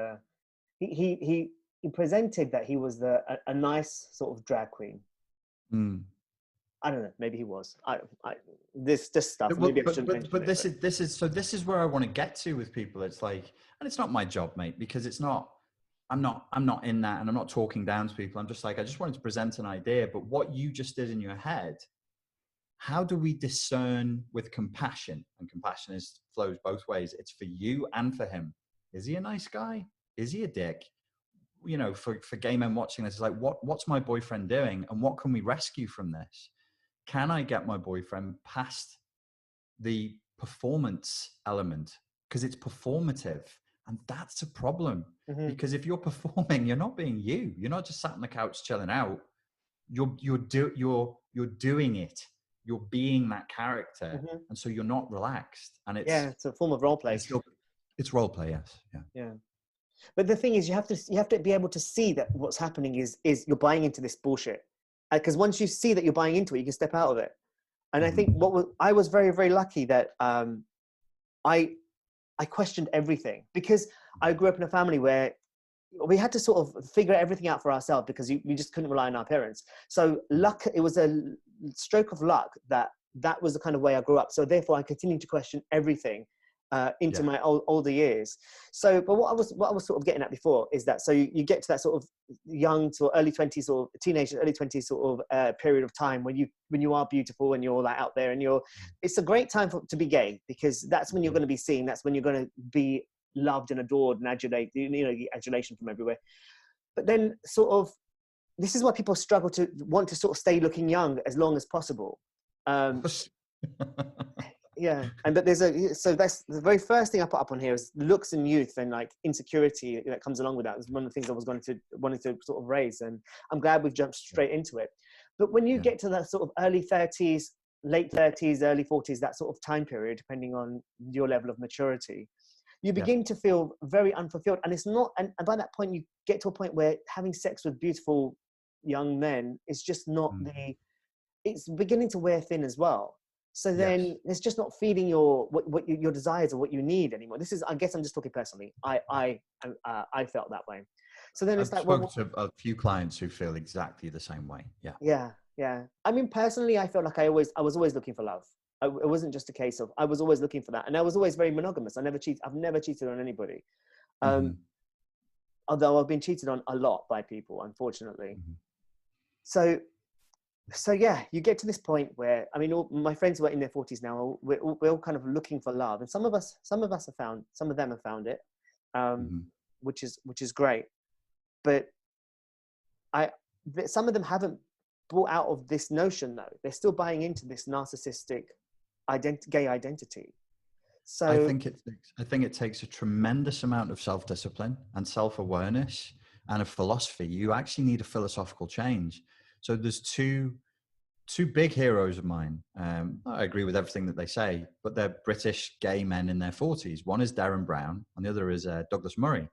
he presented that he was a nice sort of drag queen. I don't know. Maybe he was. This stuff. Maybe I shouldn't mention it. This is where I want to get to with people. It's like, and it's not my job, mate, because it's not. I'm not in that, and I'm not talking down to people. I'm just like, I just wanted to present an idea. But what you just did in your head, how do we discern with compassion? And compassion flows both ways. It's for you and for him. Is he a nice guy? Is he a dick? You know, for gay men watching this, it's like, what's my boyfriend doing, and what can we rescue from this? Can I get my boyfriend past the performance element? Because it's performative, and that's a problem. Because if you're performing, you're not being you. You're not just sat on the couch chilling out. You're doing it. You're being that character, and so you're not relaxed. And it's a form of role play. It's role play, yes. Yeah. But the thing is, you have to be able to see that what's happening is you're buying into this bullshit. Because once you see that you're buying into it, you can step out of it. And I think I was very, very lucky that I questioned everything, because I grew up in a family where we had to sort of figure everything out for ourselves, because we just couldn't rely on our parents. So it was a stroke of luck that was the kind of way I grew up. So therefore I continued to question everything into my older years. So, but what I was sort of getting at before is that, so you get to that sort of young to early 20s or teenage, early 20s sort of period of time when you are beautiful and you're all that out there, and it's a great time to be gay, because that's when you're going to be seen. That's when you're going to be loved and adored and adulate, adulation from everywhere. But then sort of, this is why people struggle to want to sort of stay looking young as long as possible. Yeah, but so that's the very first thing I put up on here is looks and youth and like insecurity that comes along with that. It's one of the things I was wanting to sort of raise, and I'm glad we've jumped straight into it. But when you get to that sort of early 30s, late 30s, early 40s, that sort of time period, depending on your level of maturity, you begin to feel very unfulfilled. And it's not, and by that point you get to a point where having sex with beautiful young men is just not it's beginning to wear thin as well. So then it's just not feeding your desires or what you need anymore. This is, I guess I'm just talking personally. I felt that way. So then it's I've spoken to a few clients who feel exactly the same way. Yeah. I mean, personally, I felt like I was always looking for love. It wasn't just a case of, I was always looking for that. And I was always very monogamous. I've never cheated on anybody. Although I've been cheated on a lot by people, unfortunately. So yeah, you get to this point where, I mean, all my friends who are in their 40s now, we're all kind of looking for love, and some of them have found it, which is great. But some of them haven't brought out of this notion though. They're still buying into this narcissistic gay identity. So I think it takes a tremendous amount of self-discipline and self-awareness and a philosophy. You actually need a philosophical change. So there's two big heroes of mine. I agree with everything that they say, but they're British gay men in their 40s. One is Darren Brown and the other is Douglas Murray.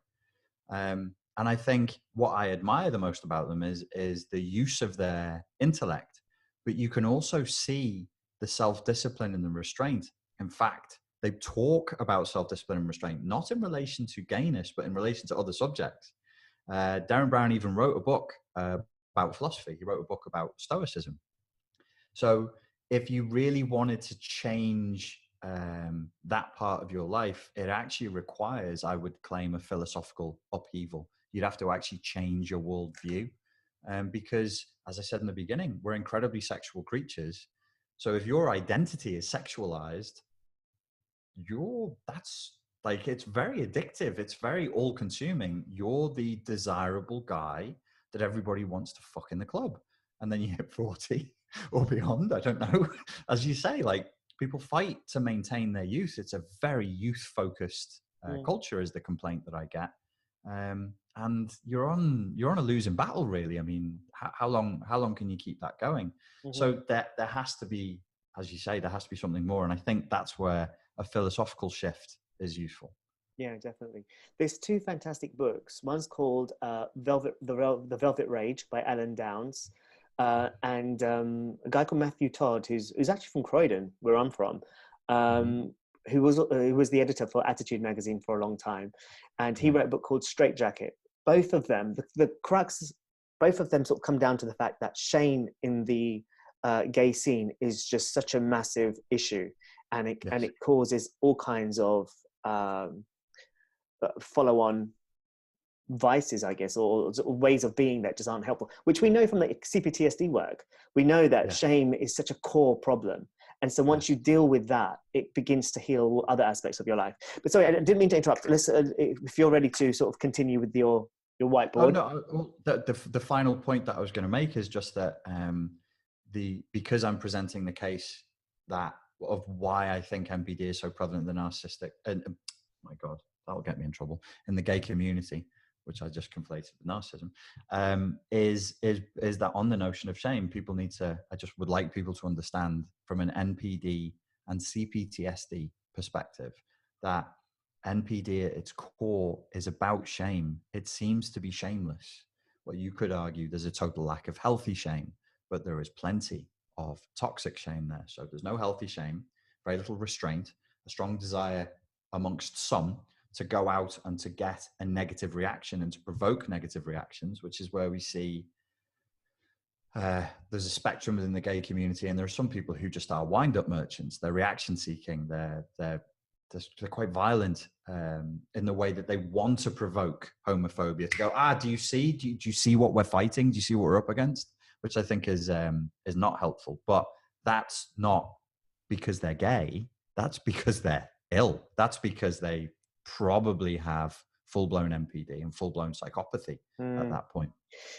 And I think what I admire the most about them is the use of their intellect, but you can also see the self-discipline and the restraint. In fact, they talk about self-discipline and restraint, not in relation to gayness, but in relation to other subjects. Darren Brown even wrote a book about philosophy. He wrote a book about Stoicism. So if you really wanted to change that part of your life, it actually requires, I would claim, a philosophical upheaval. You'd have to actually change your worldview. Because, as I said in the beginning, we're incredibly sexual creatures. So if your identity is sexualized, that's like, it's very addictive. It's very all consuming. You're the desirable guy that everybody wants to fuck in the club. And then you hit 40 or beyond, I don't know. As you say, like, people fight to maintain their youth. It's a very youth focused culture is the complaint that I get. And you're on a losing battle, really. I mean, how long can you keep that going? So there has to be, as you say, there has to be something more. And I think that's where a philosophical shift is useful. Yeah, definitely. There's two fantastic books. One's called The Velvet Rage by Alan Downs, and a guy called Matthew Todd, who's actually from Croydon, where I'm from, who was the editor for Attitude magazine for a long time, and he wrote a book called Straight Jacket. Both of them, the crux, both of them sort of come down to the fact that shame in the gay scene is just such a massive issue, and it causes all kinds of follow-on vices, I guess, or ways of being that just aren't helpful, which we know from the CPTSD work. We know that shame is such a core problem. And so once you deal with that, it begins to heal other aspects of your life. But sorry, I didn't mean to interrupt. Let's, if you're ready to sort of continue with your whiteboard. Oh, no, the final point that I was going to make is just that because I'm presenting the case of why I think NPD is so prevalent in the narcissistic, my God, that'll get me in trouble, in the gay community, which I just conflated with narcissism, is that on the notion of shame, I just would like people to understand from an NPD and CPTSD perspective that NPD at its core is about shame. It seems to be shameless. Well, you could argue there's a total lack of healthy shame, but there is plenty of toxic shame there. So there's no healthy shame, very little restraint, a strong desire amongst some to go out and to get a negative reaction and to provoke negative reactions, which is where we see there's a spectrum within the gay community, and there are some people who just are wind-up merchants. They're reaction seeking. They're quite violent in the way that they want to provoke homophobia, to go, do you see what we're fighting? Do you see what we're up against? Which I think is not helpful. But that's not because they're gay. That's because they're ill. That's because they probably have full-blown NPD and full-blown psychopathy at that point.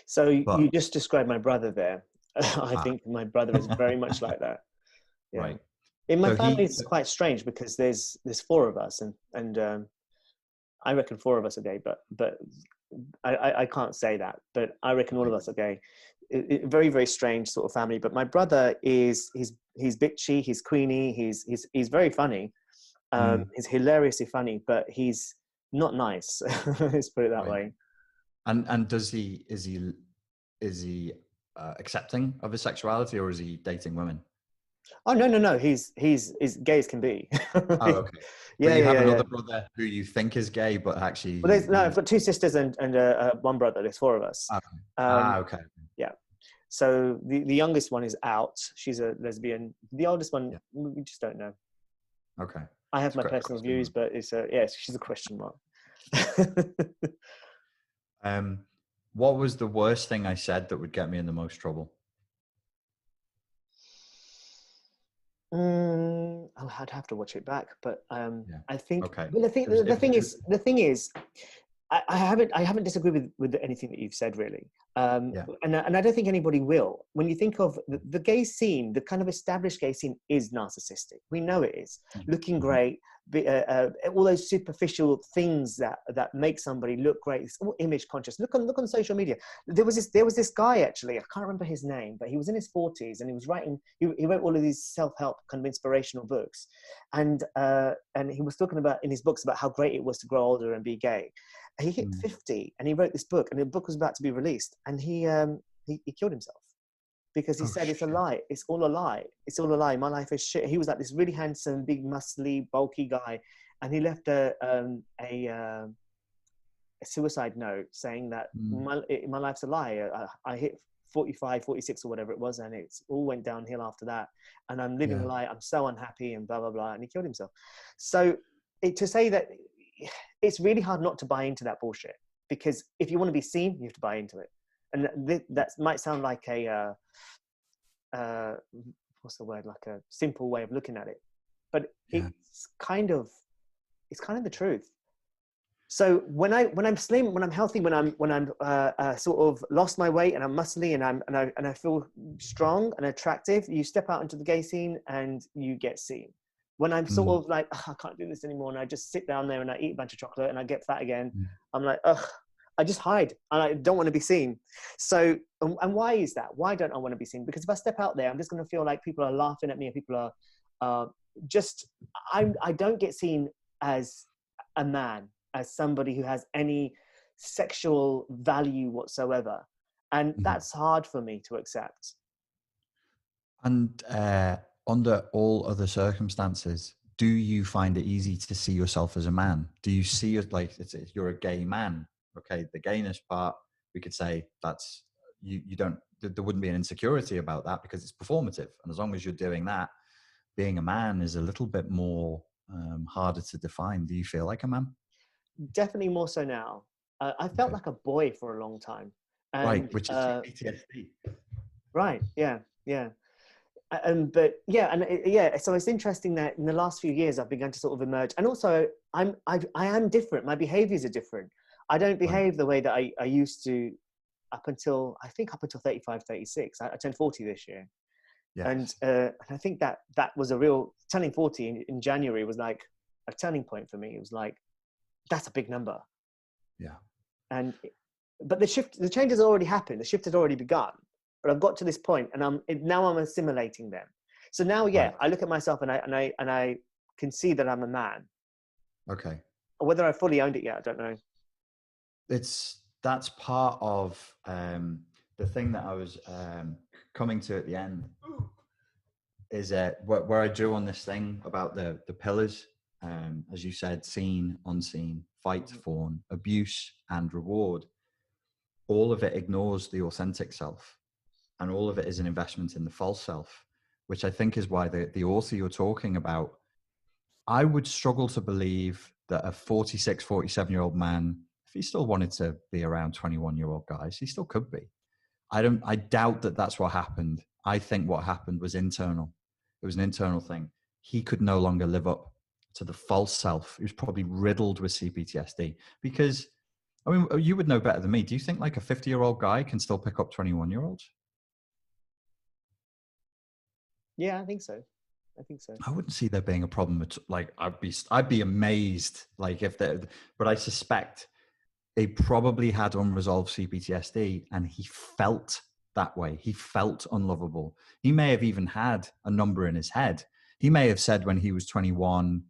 So you just described my brother there. I think my brother is very much like that. Yeah. Right. In my family, it's quite strange because there's four of us, and I reckon four of us are gay, but I can't say that, but I reckon all of us are gay. Very, very strange sort of family. But my brother he's bitchy, he's queenie, he's very funny. He's hilariously funny, but he's not nice. Let's put it that way. And is he accepting of his sexuality, or is he dating women? Oh no, he's gay as can be. Oh, okay. Yeah, but you have another brother who you think is gay, but actually, I've got two sisters and one brother. There's four of us. Okay. Okay. Yeah. So the youngest one is out. She's a lesbian. The oldest one, we just don't know. Okay. I have my personal views, but she's a question mark. What was the worst thing I said that would get me in the most trouble? I'd have to watch it back, but I think. Okay. Well, the thing is, I haven't disagreed with anything that you've said, really. And I don't think anybody will. When you think of the gay scene, the kind of established gay scene is narcissistic. We know it is. Looking great, all those superficial things that make somebody look great. It's all image conscious. Look on social media. There was this guy, actually, I can't remember his name, but he was in his 40s and he was writing. He wrote all of these self-help kind of inspirational books, and he was talking about in his books about how great it was to grow older and be gay. He hit 50 and he wrote this book, and the book was about to be released, and he killed himself. Because he said, it's a lie. It's all a lie. It's all a lie. My life is shit. He was like this really handsome, big, muscly, bulky guy. And he left a suicide note saying that my life's a lie. I hit 45, 46 or whatever it was. And it all went downhill after that. And I'm living a lie. I'm so unhappy and blah, blah, blah. And he killed himself. So to say that it's really hard not to buy into that bullshit. Because if you want to be seen, you have to buy into it. And that might sound like what's the word? Like a simple way of looking at it, but it's kind of the truth. So when I'm slim, when I'm healthy, when I'm sort of lost my weight and I'm muscly and I feel strong and attractive, you step out into the gay scene and you get seen. When I'm sort of like, I can't do this anymore, and I just sit down there and I eat a bunch of chocolate and I get fat again, I'm like, I just hide and I don't want to be seen. So, and why is that? Why don't I want to be seen? Because if I step out there, I'm just going to feel like people are laughing at me and people are I don't get seen as a man, as somebody who has any sexual value whatsoever. And that's hard for me to accept. And under all other circumstances, do you find it easy to see yourself as a man? Do you see it like you're a gay man? Okay, the gayness part, we could say that's, you don't, there wouldn't be an insecurity about that because it's performative. And as long as you're doing that, being a man is a little bit more harder to define. Do you feel like a man? Definitely more so now. I felt like a boy for a long time. And, right, which is PTSD. Right, yeah. But so it's interesting that in the last few years I've begun to sort of emerge, and also I am different. My behaviors are different. I don't behave the way that I used to up until 35, 36. I turned 40 this year. Yes. And I think that was a real, turning 40 in January was like a turning point for me. It was like, that's a big number. Yeah. But the change has already happened. The shift has already begun. But I've got to this point, and now I'm assimilating them. So now, I look at myself and I can see that I'm a man. Okay. Whether I fully owned it yet, I don't know. That's part of the thing that I was coming to at the end is where I drew on this thing about the pillars, as you said, seen, unseen, fight, fawn, abuse, and reward. All of it ignores the authentic self. And all of it is an investment in the false self, which I think is why the author you're talking about, I would struggle to believe that a 46, 47-year-old man, if he still wanted to be around 21-year-old guys, he still could be. I doubt that that's what happened. I think what happened was internal. It was an internal thing. He could no longer live up to the false self. He was probably riddled with CPTSD because, I mean, you would know better than me. Do you think like a 50-year-old guy can still pick up 21-year-olds? Yeah, I think so. I wouldn't see there being a problem. Like I'd be amazed. Like but I suspect they probably had unresolved CPTSD, and he felt that way. He felt unlovable. He may have even had a number in his head. He may have said when he was 21,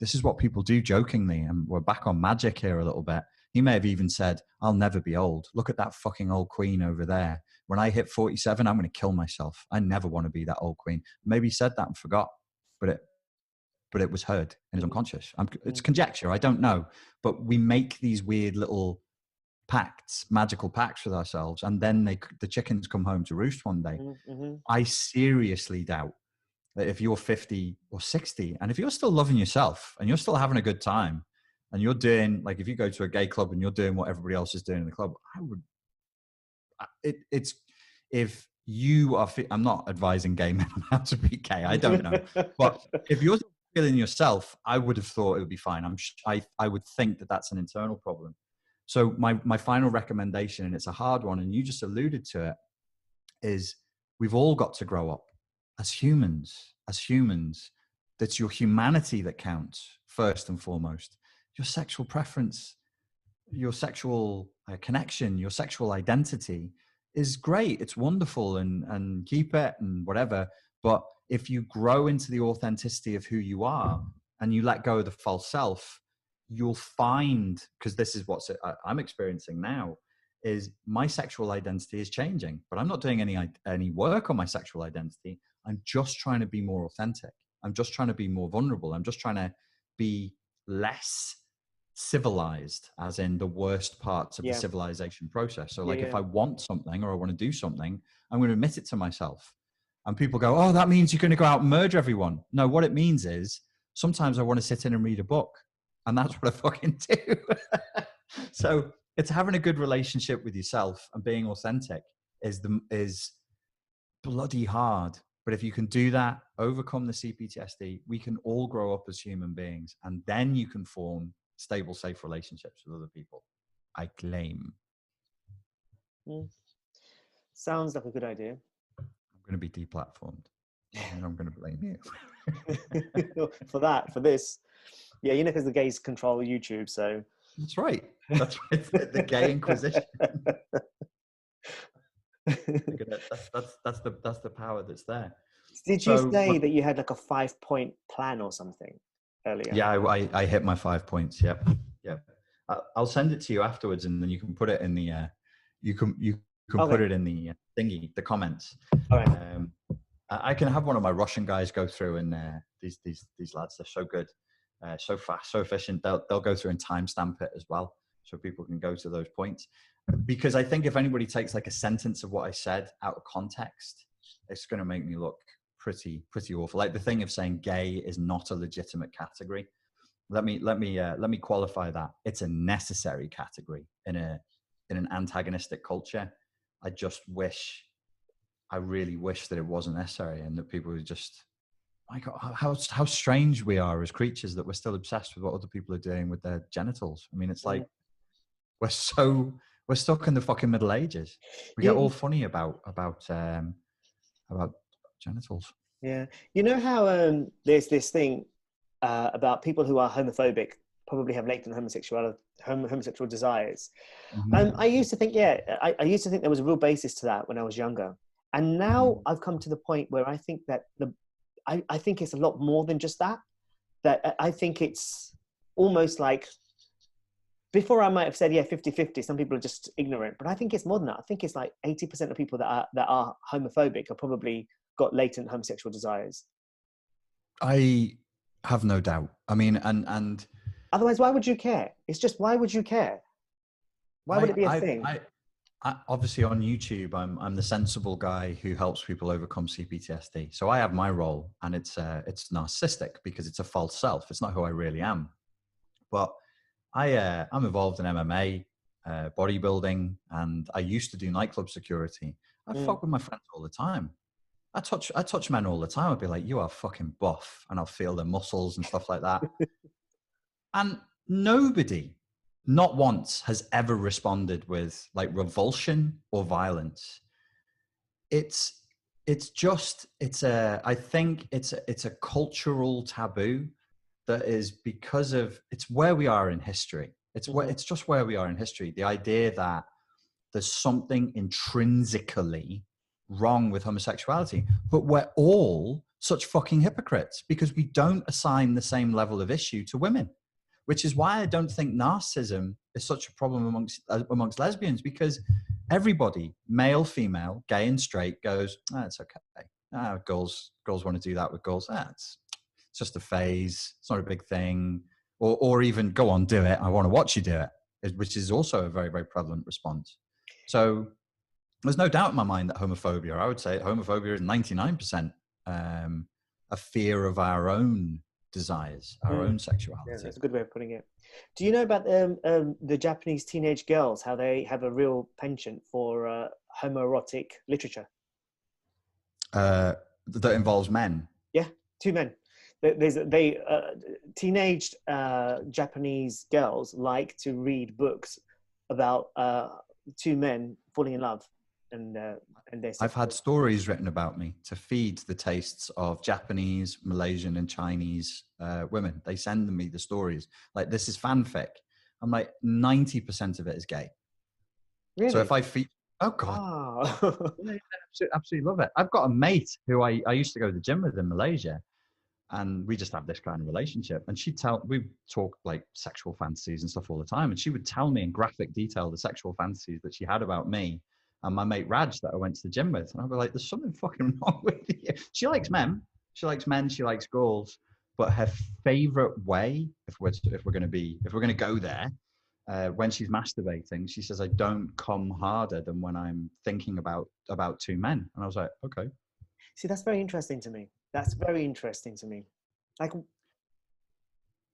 "This is what people do," jokingly, and we're back on magic here a little bit. He may have even said, "I'll never be old. Look at that fucking old queen over there. When I hit 47, I'm going to kill myself. I never want to be that old queen." Maybe he said that and forgot, but it was heard in his unconscious. It's conjecture. I don't know. But we make these weird little pacts, magical pacts with ourselves, and then the chickens come home to roost one day. I seriously doubt that if you're 50 or 60, and if you're still loving yourself and you're still having a good time, and you're doing, like, if you go to a gay club and you're doing what everybody else is doing in the club, if you are, I'm not advising gay men on how to be gay, I don't know. But if you're feeling yourself, I would have thought it would be fine. I would think that that's an internal problem. So my final recommendation, and it's a hard one, and you just alluded to it, is we've all got to grow up as humans. That's your humanity that counts first and foremost. Your sexual preference, your sexual connection, your sexual identity is great. It's wonderful, and keep it and whatever. But if you grow into the authenticity of who you are and you let go of the false self, you'll find, because this is what I'm experiencing now, is my sexual identity is changing, but I'm not doing any work on my sexual identity. I'm just trying to be more authentic. I'm just trying to be more vulnerable. I'm just trying to be less civilized, as in the worst parts of the civilization process. So like if I want something or I want to do something, I'm going to admit it to myself. And people go, oh, that means you're going to go out and murder everyone. No, what it means is sometimes I want to sit in and read a book. And that's what I fucking do. So it's having a good relationship with yourself, and being authentic is bloody hard. But if you can do that, overcome the CPTSD, we can all grow up as human beings, and then you can form stable, safe relationships with other people. I claim. Sounds like a good idea. I'm going to be deplatformed. And I'm going to blame you. for this. Yeah, you know, because the gays control YouTube, so. That's right. That's right. The gay inquisition. That's the power that's there. Did you say that you had like a 5-point plan or something earlier? Yeah, I hit my 5 points. Yep. I'll send it to you afterwards, and then you can put it in the you can put it in the thingy, the comments. All right. I can have one of my Russian guys go through, and these lads, they're so good, so fast, so efficient. They'll go through and timestamp it as well, so people can go to those points. Because I think if anybody takes like a sentence of what I said out of context, it's going to make me look pretty awful. Like the thing of saying gay is not a legitimate category. Let me qualify that. It's a necessary category in an antagonistic culture. I really wish that it wasn't necessary, and that people would just, my God, how strange we are as creatures that we're still obsessed with what other people are doing with their genitals. I mean, it's like we're stuck in the fucking Middle Ages. We get all funny about genitals. Yeah, you know how there's this thing about people who are homophobic probably have latent homosexual desires. Mm-hmm. I used to think, I used to think there was a real basis to that when I was younger. And now I've come to the point where I think that I think it's a lot more than just that. That I think it's almost like, before I might have said, 50-50, some people are just ignorant, but I think it's more than that. I think it's like 80% of people that are homophobic are probably got latent homosexual desires. I have no doubt. I mean, and otherwise, why would you care? It's just, why would you care? Why would it be a thing? I obviously on YouTube, I'm the sensible guy who helps people overcome CPTSD. So I have my role, and it's narcissistic because it's a false self. It's not who I really am. But I'm involved in MMA, bodybuilding, and I used to do nightclub security. I fuck with my friends all the time. I touch men all the time. I'd be like, you are fucking buff, and I'll feel their muscles and stuff like that. And nobody, not once, has ever responded with like revulsion or violence. I think it's a cultural taboo that is because of, it's where we are in history. It's just where we are in history. The idea that there's something intrinsically wrong with homosexuality, but we're all such fucking hypocrites because we don't assign the same level of issue to women, which is why I don't think narcissism is such a problem amongst lesbians, because everybody, male, female, gay and straight, goes, it's okay. Girls want to do that with girls. It's just a phase. It's not a big thing. Or even go on, do it. I want to watch you do it, which is also a very, very prevalent response. So there's no doubt in my mind that homophobia, I would say homophobia is 99% a fear of our own desires, our own sexuality. Yeah, that's a good way of putting it. Do you know about the Japanese teenage girls, how they have a real penchant for homoerotic literature? That involves men? Yeah, 2 men. Teenaged Japanese girls like to read books about 2 men falling in love their I've had sexuality. stories written about me to feed the tastes of Japanese, Malaysian, and Chinese women. They send me the stories like, this is fanfic. I'm like, 90% of it is gay. So Really? if I feed, oh God, Oh. yeah, absolutely love it. I've got a mate who I used to go to the gym with in Malaysia, and we just have this kind of relationship. And we talk like sexual fantasies and stuff all the time, and she would tell me in graphic detail the sexual fantasies that she had about me and my mate Raj that I went to the gym with. And I'd be like, there's something fucking wrong with you. She likes men, she likes girls, but her favorite way, if we're going to go there, when she's masturbating, she says, I don't come harder than when I'm thinking about two men. And I was like, okay. See, that's very interesting to me. That's very interesting to me. Like,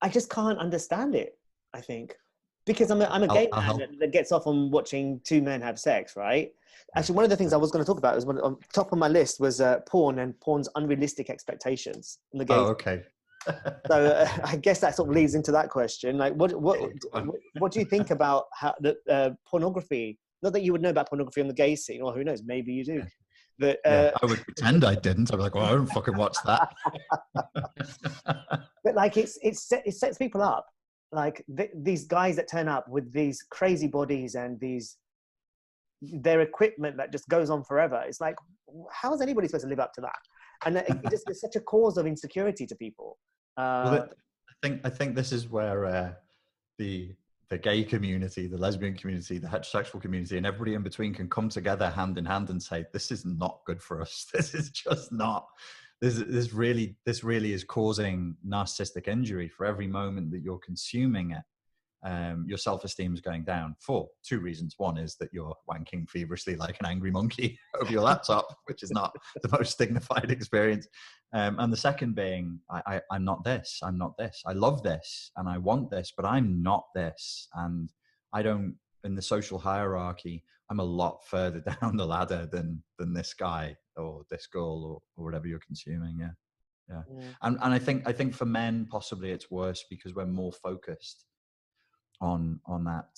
I just can't understand it, I think. Because I'm a gay I'll man help. that gets off on watching two men have sex, right? Actually, one of the things I was going to talk about was on top of my list was porn and porn's unrealistic expectations in the gay. Oh, okay. So I guess that sort of leads into that question. Like, what do you think about how the pornography? Not that you would know about pornography on the gay scene, or who knows, maybe you do. Yeah. But I would pretend I didn't. I'd be like, well, I don't fucking watch that. but like, it sets people up. Like these guys that turn up with these crazy bodies and their equipment that just goes on forever. It's like, how is anybody supposed to live up to that? And it's such a cause of insecurity to people. Well, I think this is where the gay community, the lesbian community, the heterosexual community, and everybody in between can come together hand in hand and say, this is not good for us. This is just not. This really is causing narcissistic injury for every moment that you're consuming it. Your self-esteem is going down for two reasons. One is that you're wanking feverishly like an angry monkey over your laptop, which is not the most dignified experience. And the second being, I'm not this. I'm not this. I love this and I want this, but I'm not this. And I don't, in the social hierarchy, I'm a lot further down the ladder than this guy or this girl or whatever you're consuming. Yeah. And I think for men, possibly it's worse because we're more focused on that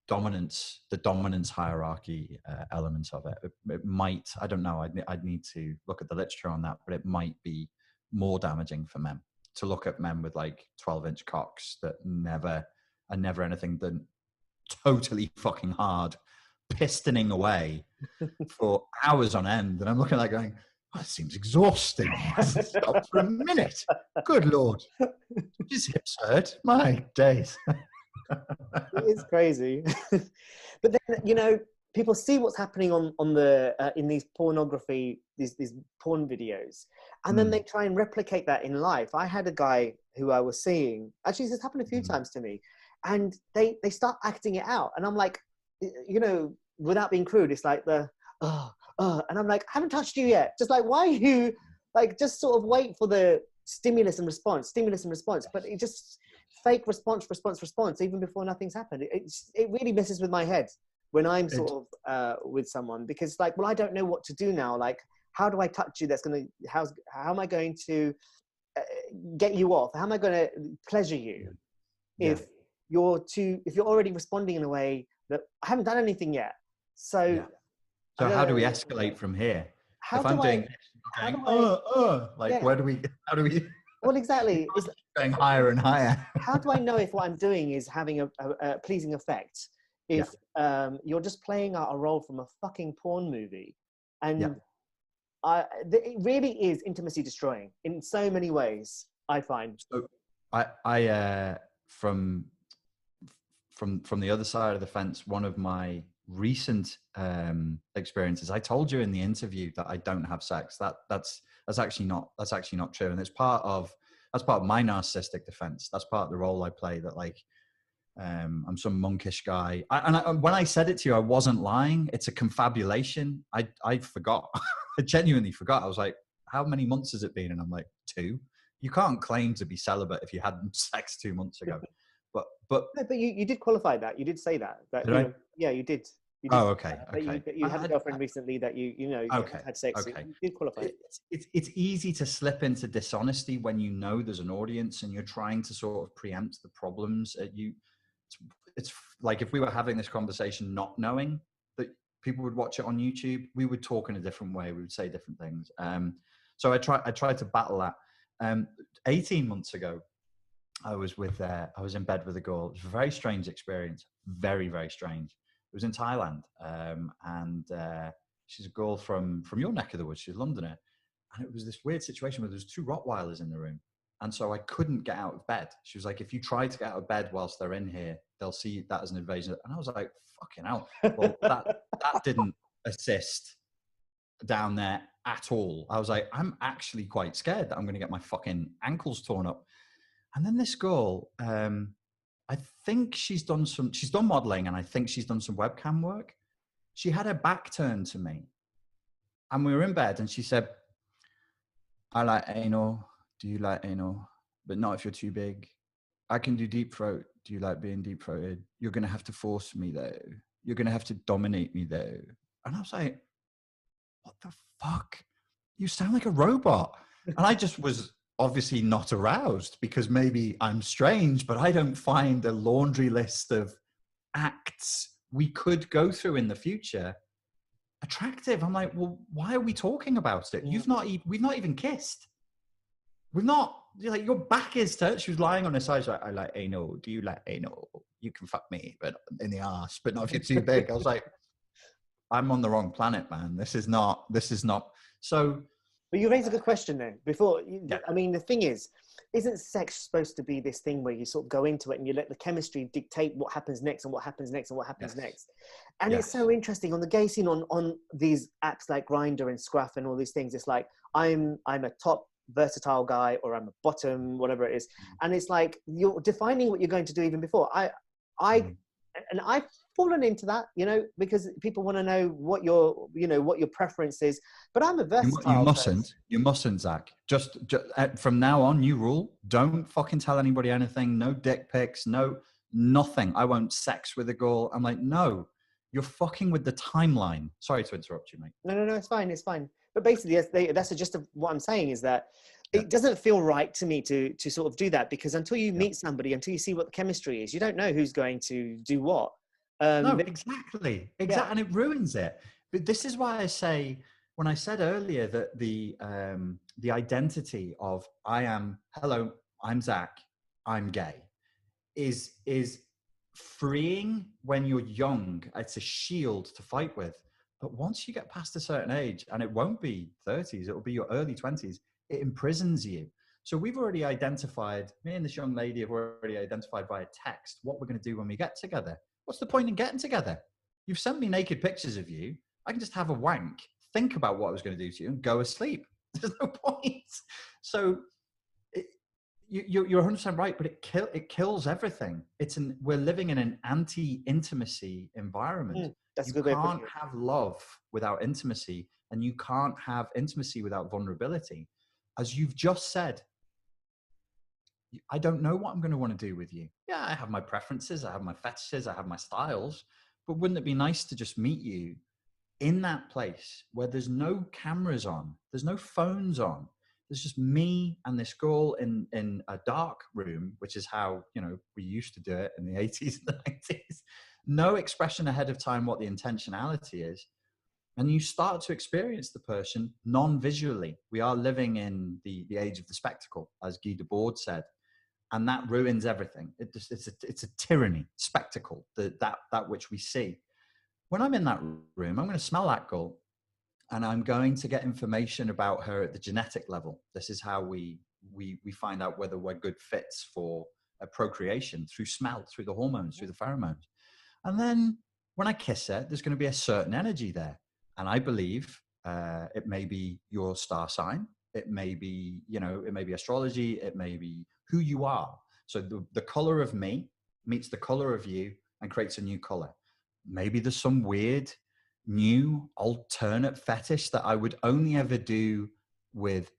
dominance, the dominance hierarchy element of it. It might, I don't know, I'd need to look at the literature on that, but it might be more damaging for men to look at men with like 12-inch cocks that are never anything than totally fucking hard, pistoning away for hours on end. And I'm looking at that going, oh, it seems exhausting. Stop for a minute. Good Lord. His hips hurt. My days. It is crazy. But then, people see what's happening on the in these pornography, these porn videos, and then they try and replicate that in life. I had a guy who I was seeing, actually this has happened a few times to me, and they start acting it out, and I'm like, without being crude, it's like and I'm like, I haven't touched you yet. Just like, why are you like, just sort of wait for the stimulus and response, but it just fake response, even before nothing's happened. It really messes with my head when I'm sort of with someone, because like, well, I don't know what to do now. Like, how do I touch you? How am I going to get you off? How am I going to pleasure you if you're already responding in a way that I haven't done anything yet? So how do we escalate from here? If I'm doing where do we, how do we? Well, exactly. It's going higher and higher. How do I know if what I'm doing is having a pleasing effect? If you're just playing out a role from a fucking porn movie, and it really is intimacy destroying in so many ways, I find. So I from the other side of the fence, one of my recent experiences, I told you in the interview that I don't have sex. That's actually not true, and that's part of my narcissistic defense. That's part of the role I play, that like I'm some monkish guy. When I said it to you, I wasn't lying. It's a confabulation. I forgot. I genuinely forgot. I was like, how many months has it been? And I'm like, 2. You can't claim to be celibate if you had sex 2 months ago. But you did qualify that. You did say that. Yeah, you did. Oh, okay. You had a girlfriend recently that you had sex. Okay. You did qualify. It's easy to slip into dishonesty when you know there's an audience and you're trying to sort of preempt the problems. It's like if we were having this conversation not knowing that People would watch it on YouTube. We would talk in a different way. We would say different things. So I tried to battle that. 18 months ago, I was in bed with a girl. It was a very strange experience. Very, very strange. It was in Thailand. And she's a girl from your neck of the woods. She's a Londoner. And it was this weird situation where there was 2 Rottweilers in the room. And so I couldn't get out of bed. She was like, if you try to get out of bed whilst they're in here, they'll see that as an invasion. And I was like, fucking hell. Well, that didn't assist down there at all. I was like, I'm actually quite scared that I'm going to get my fucking ankles torn up. And then this girl, I think she's done modeling, and I think she's done some webcam work. She had her back turned to me, and we were in bed, and she said, I like anal. Do you like anal? But not if you're too big. I can do deep throat. Do you like being deep throated? You're going to have to force me though. You're going to have to dominate me though. And I was like, what the fuck? You sound like a robot. And I just was obviously not aroused, because maybe I'm strange, but I don't find a laundry list of acts we could go through in the future attractive. I'm like, well, why are we talking about it? We've not even kissed. We're not, like, your back is turned. She was lying on her side. She's like, I like anal. Do you like anal? You can fuck me, but in the ass, but not if you're too big. I was like, I'm on the wrong planet, man. This is not. So. But you raised a good question then. I mean, the thing is, isn't sex supposed to be this thing where you sort of go into it and you let the chemistry dictate what happens next and what happens next and what happens next? And it's so interesting on the gay scene, on these apps like Grindr and Scruff and all these things. It's like, I'm a top versatile guy, or I'm a bottom, whatever it is. And it's like, you're defining what you're going to do even before. And I've fallen into that, because people want to know what your preference is. But I'm a versatile person. You mustn't, Zach. Just from now on, new rule: don't fucking tell anybody anything. No dick pics. No nothing. I won't sex with a girl. I'm like, no, you're fucking with the timeline. Sorry to interrupt you, mate. No, it's fine. But basically, that's the gist of what I'm saying, is that it doesn't feel right to me to sort of do that, because until you meet somebody, until you see what the chemistry is, you don't know who's going to do what. No, exactly. And it ruins it. But this is why I say, when I said earlier that the identity of hello, I'm Zach, I'm gay, is freeing when you're young. It's a shield to fight with. But once you get past a certain age, and it won't be 30s, it'll be your early 20s, it imprisons you. So we've already identified, me and this young lady have already identified via text what we're going to do when we get together. What's the point in getting together? You've sent me naked pictures of you. I can just have a wank, think about what I was going to do to you, and go asleep. There's no point. So you're 100% right, but it kills everything. We're living in an anti-intimacy environment. You can't have love without intimacy, and you can't have intimacy without vulnerability. As you've just said, I don't know what I'm going to want to do with you. Yeah, I have my preferences, I have my fetishes, I have my styles, but wouldn't it be nice to just meet you in that place where there's no cameras on, there's no phones on, there's just me and this girl in a dark room, which is how, we used to do it in the 80s and the 90s. No expression ahead of time what the intentionality is. And you start to experience the person non-visually. We are living in the age of the spectacle, as Guy Debord said. And that ruins everything. It's a tyranny, spectacle, that which we see. When I'm in that room, I'm going to smell that girl, and I'm going to get information about her at the genetic level. This is how we find out whether we're good fits for a procreation, through smell, through the hormones, through the pheromones. And then when I kiss her, there's going to be a certain energy there. And I believe it may be your star sign. It may be, it may be astrology. It may be who you are. So the color of me meets the color of you and creates a new color. Maybe there's some weird, new, alternate fetish that I would only ever do with,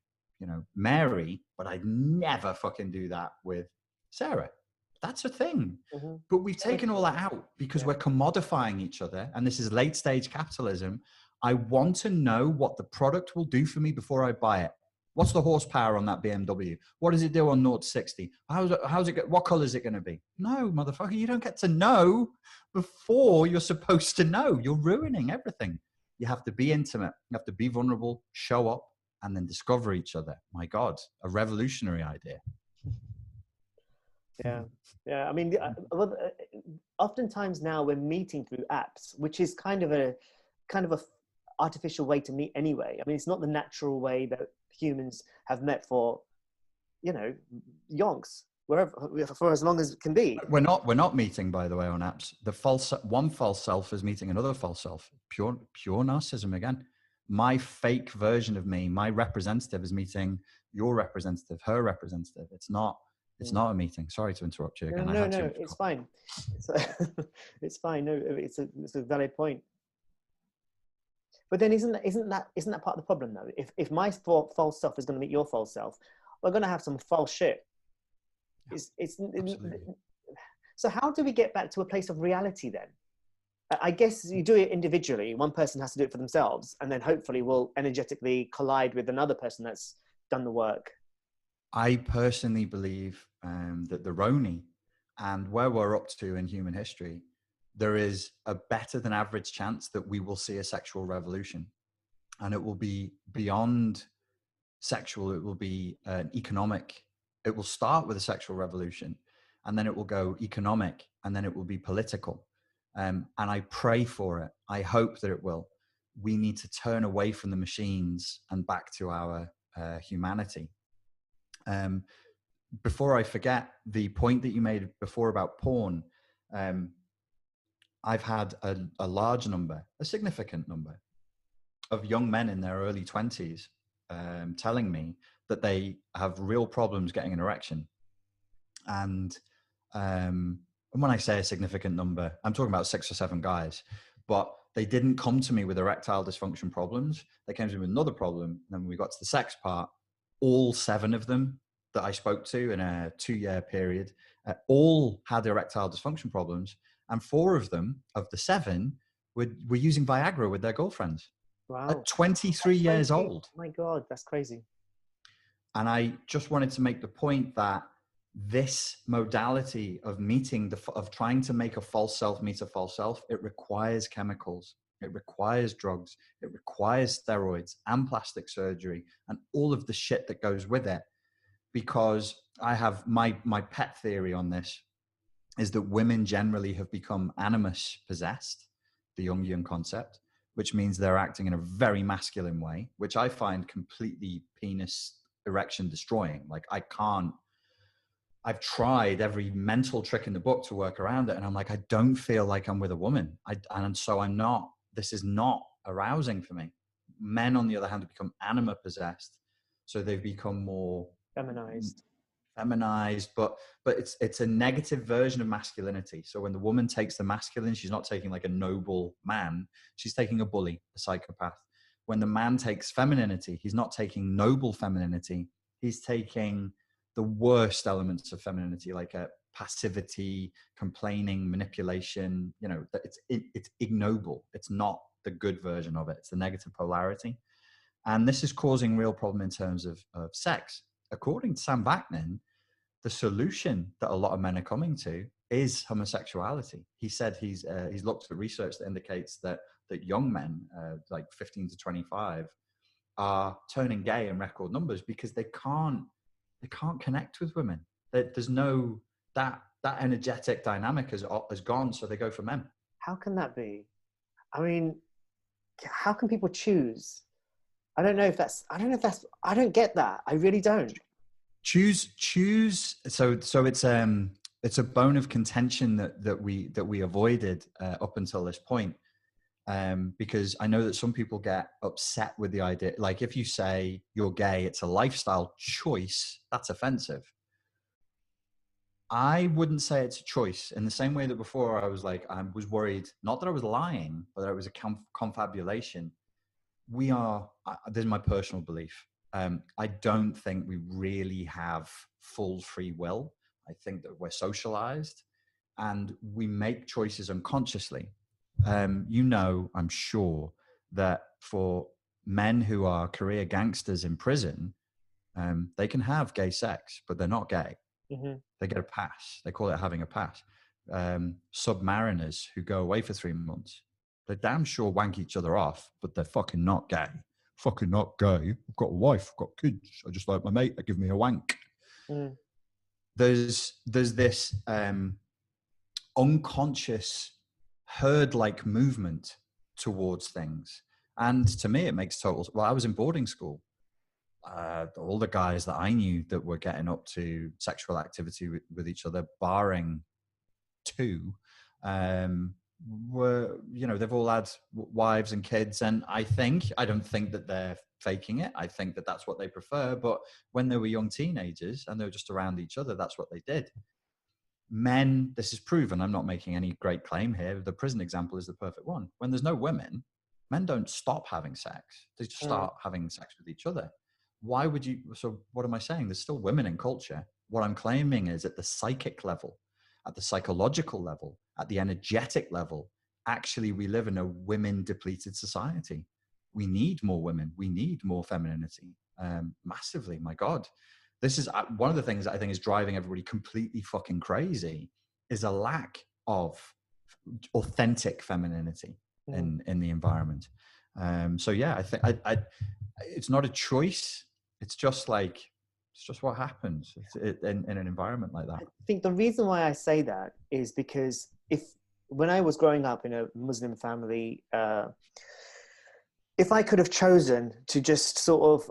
Mary, but I'd never fucking do that with Sarah. That's a thing. Mm-hmm. But we've taken all that out because we're commodifying each other. And this is late stage capitalism. I want to know what the product will do for me before I buy it. What's the horsepower on that BMW? What does it do on 0 to 60? What color is it going to be? No, motherfucker, you don't get to know before you're supposed to know. You're ruining everything. You have to be intimate. You have to be vulnerable, show up, and then discover each other. My God, a revolutionary idea. Yeah. Yeah. I mean, oftentimes now we're meeting through apps, which is kind of a artificial way to meet anyway. I mean, it's not the natural way that humans have met for, yonks, wherever, for as long as it can be. We're not meeting, by the way, on apps. One false self is meeting another false self. Pure narcissism again. My fake version of me, my representative, is meeting your representative, her representative. It's not a meeting. Sorry to interrupt you again. No, it's fine. It's fine. No, it's a valid point. But then isn't that part of the problem though? If my false self is going to meet your false self, we're going to have some false shit. So how do we get back to a place of reality then? I guess you do it individually. One person has to do it for themselves, and then hopefully we'll energetically collide with another person that's done the work. I personally believe that the Roni and where we're up to in human history, there is a better than average chance that we will see a sexual revolution, and it will be beyond sexual. It will be an economic. It will start with a sexual revolution, and then it will go economic, and then it will be political. And I pray for it. I hope that it will. We need to turn away from the machines and back to our humanity. Before I forget, the point that you made before about porn, I've had a large number, a significant number of young men in their early 20s telling me that they have real problems getting an erection. And when I say a significant number, I'm talking about 6 or 7 guys, but they didn't come to me with erectile dysfunction problems. They came to me with another problem. And then when we got to the sex part, all 7 of them that I spoke to in a 2-year period, all had erectile dysfunction problems. And 4 of them, of the 7, were using Viagra with their girlfriends. Wow. At 23 years old. Oh my God, that's crazy. And I just wanted to make the point that this modality of of trying to make a false self meet a false self, it requires chemicals, it requires drugs, it requires steroids and plastic surgery and all of the shit that goes with it. Because I have my pet theory on this is that women generally have become animus possessed, the Jungian concept, which means they're acting in a very masculine way, which I find completely penis erection destroying. Like I've tried every mental trick in the book to work around it. And I'm like, I don't feel like I'm with a woman. And so this is not arousing for me. Men, on the other hand, have become anima possessed. So they've become more feminized, but it's a negative version of masculinity. So when the woman takes the masculine, she's not taking like a noble man. She's taking a bully, a psychopath. When the man takes femininity, he's not taking noble femininity. He's taking the worst elements of femininity, like passivity, complaining, manipulation. It's ignoble. It's not the good version of it. It's the negative polarity. And this is causing real problem in terms of sex. According to Sam Vaknin, the solution that a lot of men are coming to is homosexuality. He said he's looked at research that indicates that young men, like 15 to 25, are turning gay in record numbers because they can't connect with women. There's no that energetic dynamic has gone, so they go for men. How can that be? I mean, how can people choose? I don't get that. I really don't. Choose. So it's a bone of contention that we avoided up until this point. Because I know that some people get upset with the idea. Like if you say you're gay, it's a lifestyle choice, that's offensive. I wouldn't say it's a choice in the same way that before I was worried, not that I was lying, but that it was a confabulation. This is my personal belief. I don't think we really have full free will. I think that we're socialized and we make choices unconsciously. I'm sure that for men who are career gangsters in prison, They can have gay sex, but they're not gay. Mm-hmm. They get a pass. They call it having a pass. Submariners who go away for 3 months, they're damn sure wank each other off, but they're fucking not gay. Fucking not gay. I've got a wife, I've got kids. I just like my mate. They give me a wank. Mm. There's this unconscious herd-like movement towards things. And to me, it makes total... Well, I was in boarding school. All the guys that I knew that were getting up to sexual activity with each other, barring two, were, you know, they've all had wives and kids. And I don't think that they're faking it. I think that that's what they prefer. But when they were young teenagers and they were just around each other, that's what they did. Men, this is proven. I'm not making any great claim here. The prison example is the perfect one. When there's no women, men don't stop having sex. They just start having sex with each other. Why would you? So what am I saying? There's still women in culture. What I'm claiming is at the psychic level, at the psychological level, at the energetic level, actually we live in a women depleted society. We need more women. We need more femininity, massively. My God. This is one of the things that I think is driving everybody completely fucking crazy, is a lack of authentic femininity in the environment. So yeah, I think it's not a choice. It's just what happens in an environment like that. I think the reason why I say that is because when I was growing up in a Muslim family, if I could have chosen to just sort of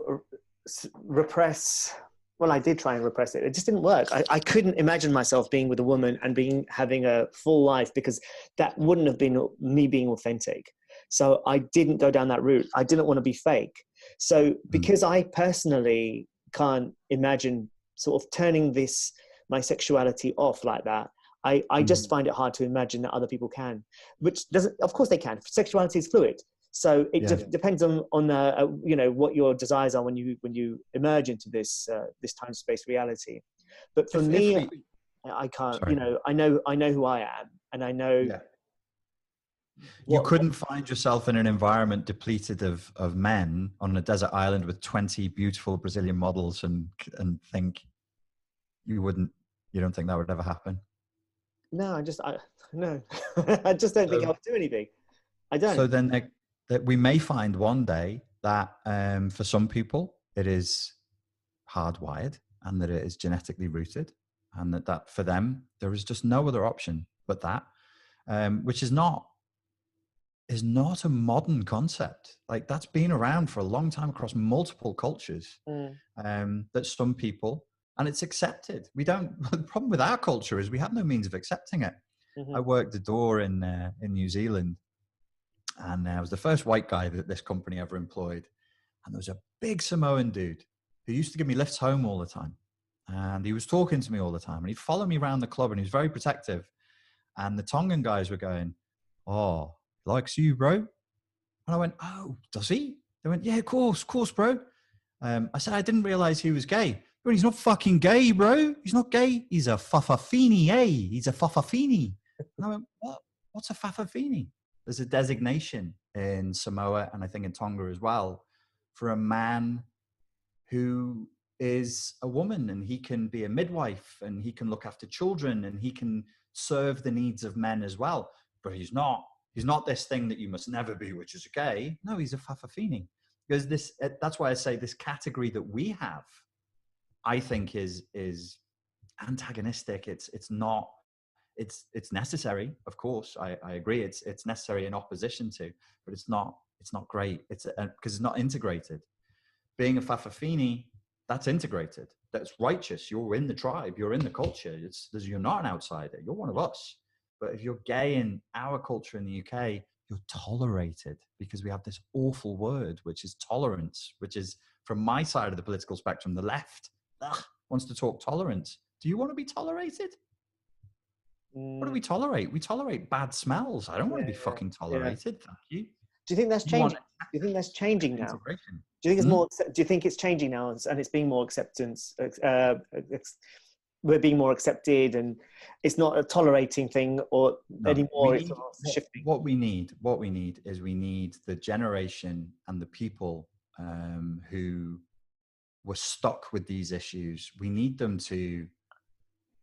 repress, well, I did try and repress it. It just didn't work. I couldn't imagine myself being with a woman and having a full life, because that wouldn't have been me being authentic. So I didn't go down that route. I didn't want to be fake. So because I personally can't imagine sort of turning my sexuality off like that, I just find it hard to imagine that other people can, which doesn't, of course they can. Sexuality is fluid. So it depends on you know, what your desires are when you emerge into this time space reality. But for me, I can't. Sorry. You know, I know who I am, and I know. Yeah. You couldn't find yourself in an environment depleted of men on a desert island with 20 beautiful Brazilian models and think you don't think that would ever happen? No, no. I just don't think I would do anything. I don't. So then that we may find one day that for some people it is hardwired and that it is genetically rooted, and that for them there is just no other option but that, which is not a modern concept. Like, that's been around for a long time across multiple cultures. That some people, and it's accepted. The problem with our culture is we have no means of accepting it. I worked the door in New Zealand, and I was the first white guy that this company ever employed. And there was a big Samoan dude who used to give me lifts home all the time. And he was talking to me all the time, and he'd follow me around the club, and he was very protective. And the Tongan guys were going, "Oh, likes you, bro." And I went, "Oh, does he?" They went, "Yeah, of course, bro." I said, "I didn't realize he was gay." But he's not fucking gay, bro. He's not gay. He's a fafafini, eh? He's a fafafini. And I went, "What? What's a fafafini?" There's a designation in Samoa, and I think in Tonga as well, for a man who is a woman, and he can be a midwife, and he can look after children, and he can serve the needs of men as well. But he's not this thing that you must never be, which is gay. No, he's a fafafini. Because that's why I say this category that we have, I think is antagonistic. It's not. It's necessary, of course. I agree. It's necessary in opposition to, but it's not great. It's because it's not integrated. Being a fafafini, that's integrated. That's righteous. You're in the tribe. You're in the culture. You're not an outsider. You're one of us. But if you're gay in our culture in the UK, you're tolerated, because we have this awful word, which is tolerance, which is, from my side of the political spectrum, the left wants to talk tolerance. Do you want to be tolerated? What do we tolerate? We tolerate bad smells. I don't want to be fucking tolerated. Yeah. Thank you. Do you think that's changing? Do you think that's changing now? Do you think it's more? Do you think it's changing now, and it's being more acceptance? We're being more accepted, and it's not a tolerating thing anymore. It's shifting. What we need is we need the generation and the people who we're stuck with these issues. We need them to,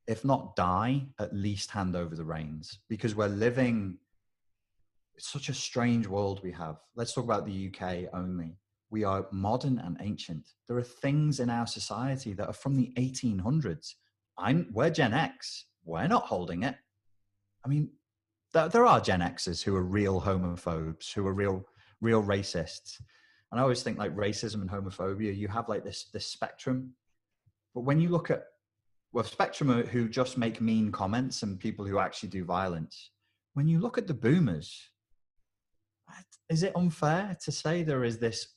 if not die, at least hand over the reins, because we're living, it's such a strange world we have. Let's talk about the UK only. We are modern and ancient. There are things in our society that are from the 1800s. We're Gen X. We're not holding it. I mean, there are Gen Xers who are real homophobes, who are real racists. And I always think like racism and homophobia, you have like this spectrum. But when you look at, well, spectrum are who just make mean comments and people who actually do violence. When you look at the boomers, is it unfair to say there is this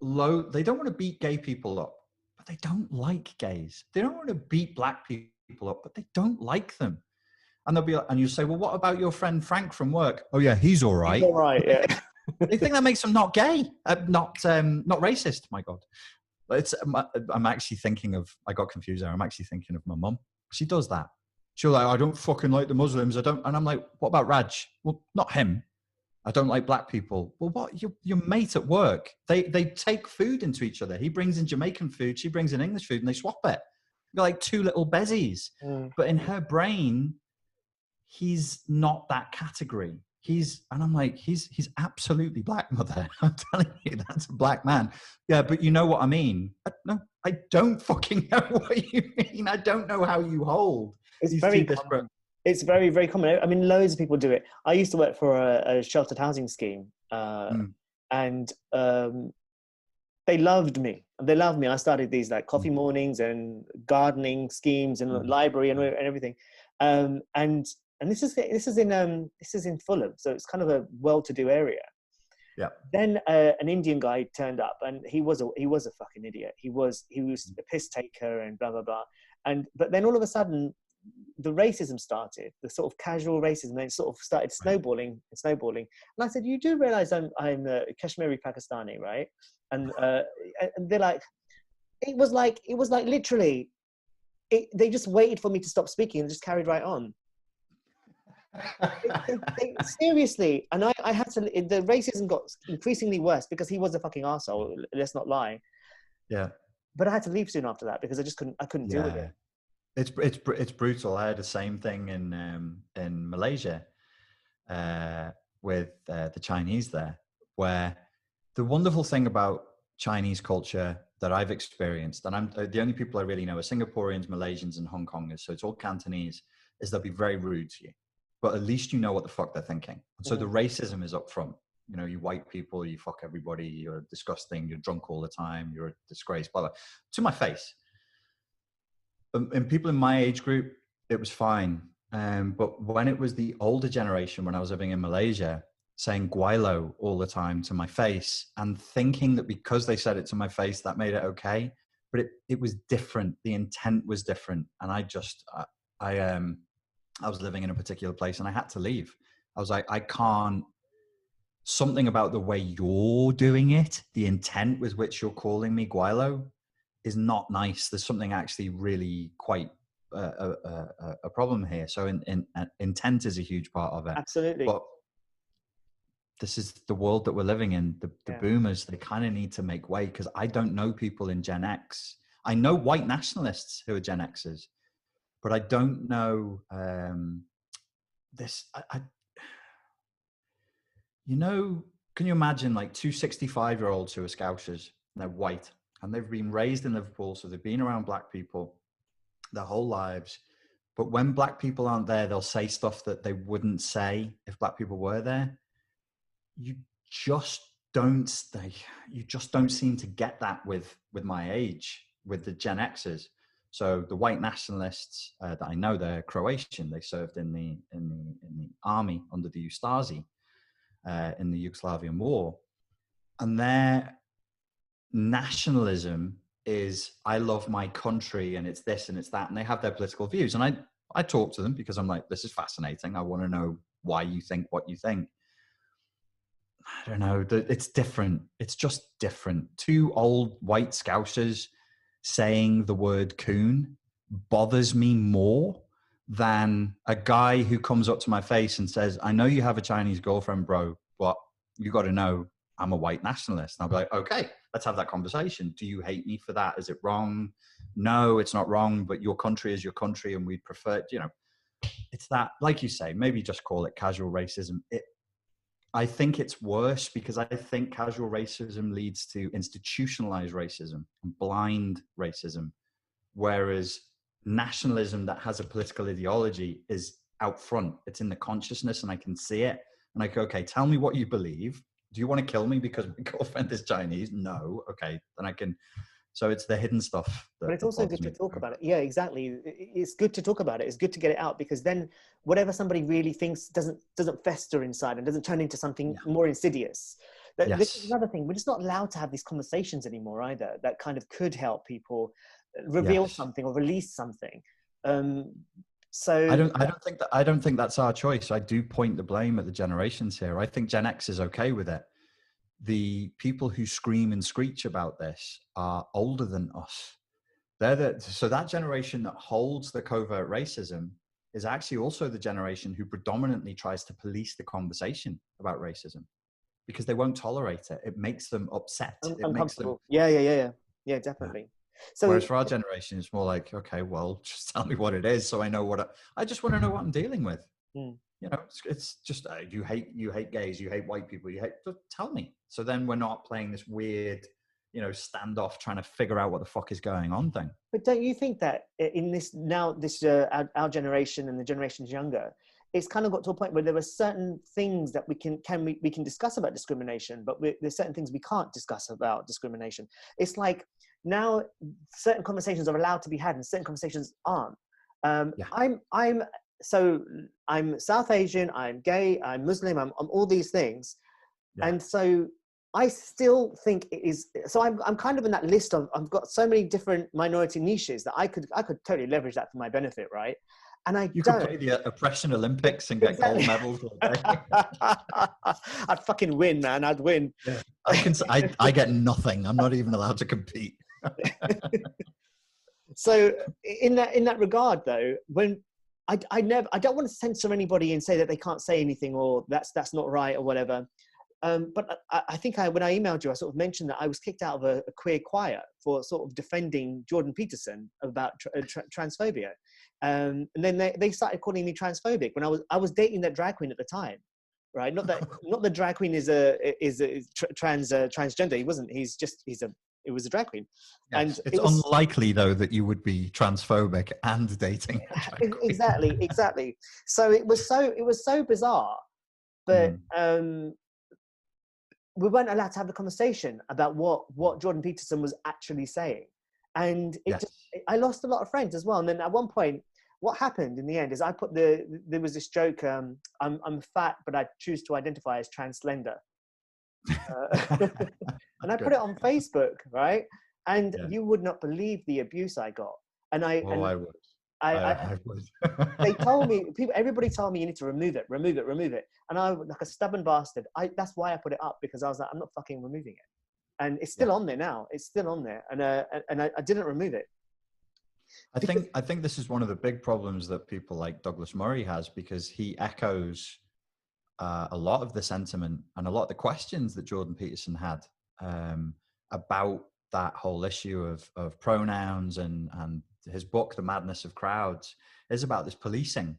low, they don't want to beat gay people up, but they don't like gays. They don't want to beat black people up, but they don't like them. And they'll be like, and you say, well, what about your friend Frank from work? Oh yeah, he's all right. He's all right, yeah. They think that makes them not gay, not racist. My God. I'm actually thinking of, I got confused there. I'm actually thinking of my mum. She does that. She'll like, I don't fucking like the Muslims. I don't. And I'm like, what about Raj? Well, not him. I don't like black people. Well, what? Your mate at work, they take food into each other. He brings in Jamaican food. She brings in English food and they swap it. They're like two little bezies. But in her brain, he's not that category. And I'm like, he's absolutely black, mother. I'm telling you, that's a black man. Yeah, but you know what I mean? No, I don't fucking know what you mean. I don't know how you hold. It's very common. It's very, very common. I mean, loads of people do it. I used to work for a sheltered housing scheme, and they loved me. They loved me. I started these like coffee mornings and gardening schemes and library and everything. And this is in Fulham, so it's kind of a well-to-do area. Yeah. Then an Indian guy turned up, and he was a fucking idiot. He was a piss taker and blah blah blah. But then all of a sudden, the racism started, the sort of casual racism, and it sort of started snowballing. And I said, "You do realize I'm Kashmiri Pakistani, right?" And they're like, it was like literally, they just waited for me to stop speaking and just carried right on. Seriously, and I had to. The racism got increasingly worse because he was a fucking arsehole. Let's not lie. Yeah. But I had to leave soon after that because I couldn't deal with it. It's brutal. I had the same thing in Malaysia with the Chinese there, where the wonderful thing about Chinese culture that I've experienced, and I'm the only people I really know are Singaporeans, Malaysians, and Hong Kongers, so it's all Cantonese, is they'll be very rude to you, but at least you know what the fuck they're thinking. And so the racism is up front. You know, you white people, you fuck everybody, you're disgusting, you're drunk all the time, you're a disgrace, blah, blah, to my face. And people in my age group, it was fine. But when it was the older generation, when I was living in Malaysia, saying guaylo all the time to my face and thinking that because they said it to my face, that made it okay. But it was different. The intent was different. And I was living in a particular place and I had to leave. I was like, I can't, something about the way you're doing it, the intent with which you're calling me guaylo is not nice. There's something actually really quite a problem here. So intent is a huge part of it. Absolutely. But this is the world that we're living in. The boomers, they kind of need to make way, because I don't know people in Gen X. I know white nationalists who are Gen Xers, but I don't know this. You know, can you imagine like two 65-year-olds who are Scousers, and they're white, and they've been raised in Liverpool, so they've been around black people their whole lives. But when black people aren't there, they'll say stuff that they wouldn't say if black people were there. You just don't seem to get that with my age, with the Gen Xers. So the white nationalists that I know, they're Croatian. They served in the army under the Ustasi in the Yugoslavian war, and their nationalism is, I love my country and it's this and it's that, and they have their political views. And I talk to them because I'm like, this is fascinating. I want to know why you think what you think. I don't know. It's different. It's just different. Two old white Scousers saying the word coon bothers me more than a guy who comes up to my face and says, I know you have a Chinese girlfriend, bro, but you got to know I'm a white nationalist. And I'll be like, okay, let's have that conversation. Do you hate me for that? Is it wrong? No, it's not wrong, but your country is your country, and we prefer, you know, it's that, like you say, maybe just call it casual racism. I think it's worse because I think casual racism leads to institutionalized racism and blind racism, whereas nationalism that has a political ideology is out front. It's in the consciousness, and I can see it. And I go, okay, tell me what you believe. Do you want to kill me because my girlfriend is Chinese? No. Okay, then I can. So it's the hidden stuff. But it's also good to talk about it. Yeah, exactly. It's good to talk about it. It's good to get it out, because then whatever somebody really thinks doesn't fester inside and doesn't turn into something more insidious. This is another thing. We're just not allowed to have these conversations anymore either. That kind of could help people reveal something or release something. So I don't think that's our choice. I do point the blame at the generations here. I think Gen X is okay with it. The people who scream and screech about this are older than us. So that generation that holds the covert racism is actually also the generation who predominantly tries to police the conversation about racism, because they won't tolerate it. It makes them upset. It makes them. Yeah, definitely. So, whereas for our generation, it's more like, okay, well, just tell me what it is, so I know what I just want to know what I'm dealing with. You know, it's just you hate gays, you hate white people, just tell me. So then we're not playing this weird, you know, standoff trying to figure out what the fuck is going on thing. But don't you think that in this our generation and the generations younger, it's kind of got to a point where there are certain things that we can discuss about discrimination, but there's certain things we can't discuss about discrimination. It's like now certain conversations are allowed to be had and certain conversations aren't. I'm South Asian, I'm gay, I'm Muslim, I'm all these things. And so I still think it is, so I'm kind of in that list of, I've got so many different minority niches that I could totally leverage that for my benefit, right? And you could play the oppression Olympics and get gold medals. I'd fucking win, man. I'd win. Yeah. I get nothing. I'm not even allowed to compete. So in that regard, though, when I don't want to censor anybody and say that they can't say anything or that's not right or whatever. But I think when I emailed you, I sort of mentioned that I was kicked out of a queer choir for sort of defending Jordan Peterson about transphobia. And then they started calling me transphobic when I was dating that drag queen at the time, right? Not the drag queen is transgender. He wasn't. It was a drag queen. Yes, and it's unlikely though that you would be transphobic and dating a drag queen. Exactly. So it was so bizarre, but we weren't allowed to have the conversation about what Jordan Peterson was actually saying, and I lost a lot of friends as well. And then at one point, what happened in the end is I put there was this joke. I'm fat, but I choose to identify as translender. And I put it on Facebook, right? And you would not believe the abuse I got. And I would. I would. They told me, everybody told me you need to remove it. And I, like a stubborn bastard, that's why I put it up, because I was like, I'm not fucking removing it. And it's still on there now. It's still on there. And I didn't remove it. I think this is one of the big problems that people like Douglas Murray has, because he echoes a lot of the sentiment and a lot of the questions that Jordan Peterson had about that whole issue of pronouns, and his book, The Madness of Crowds, is about this policing,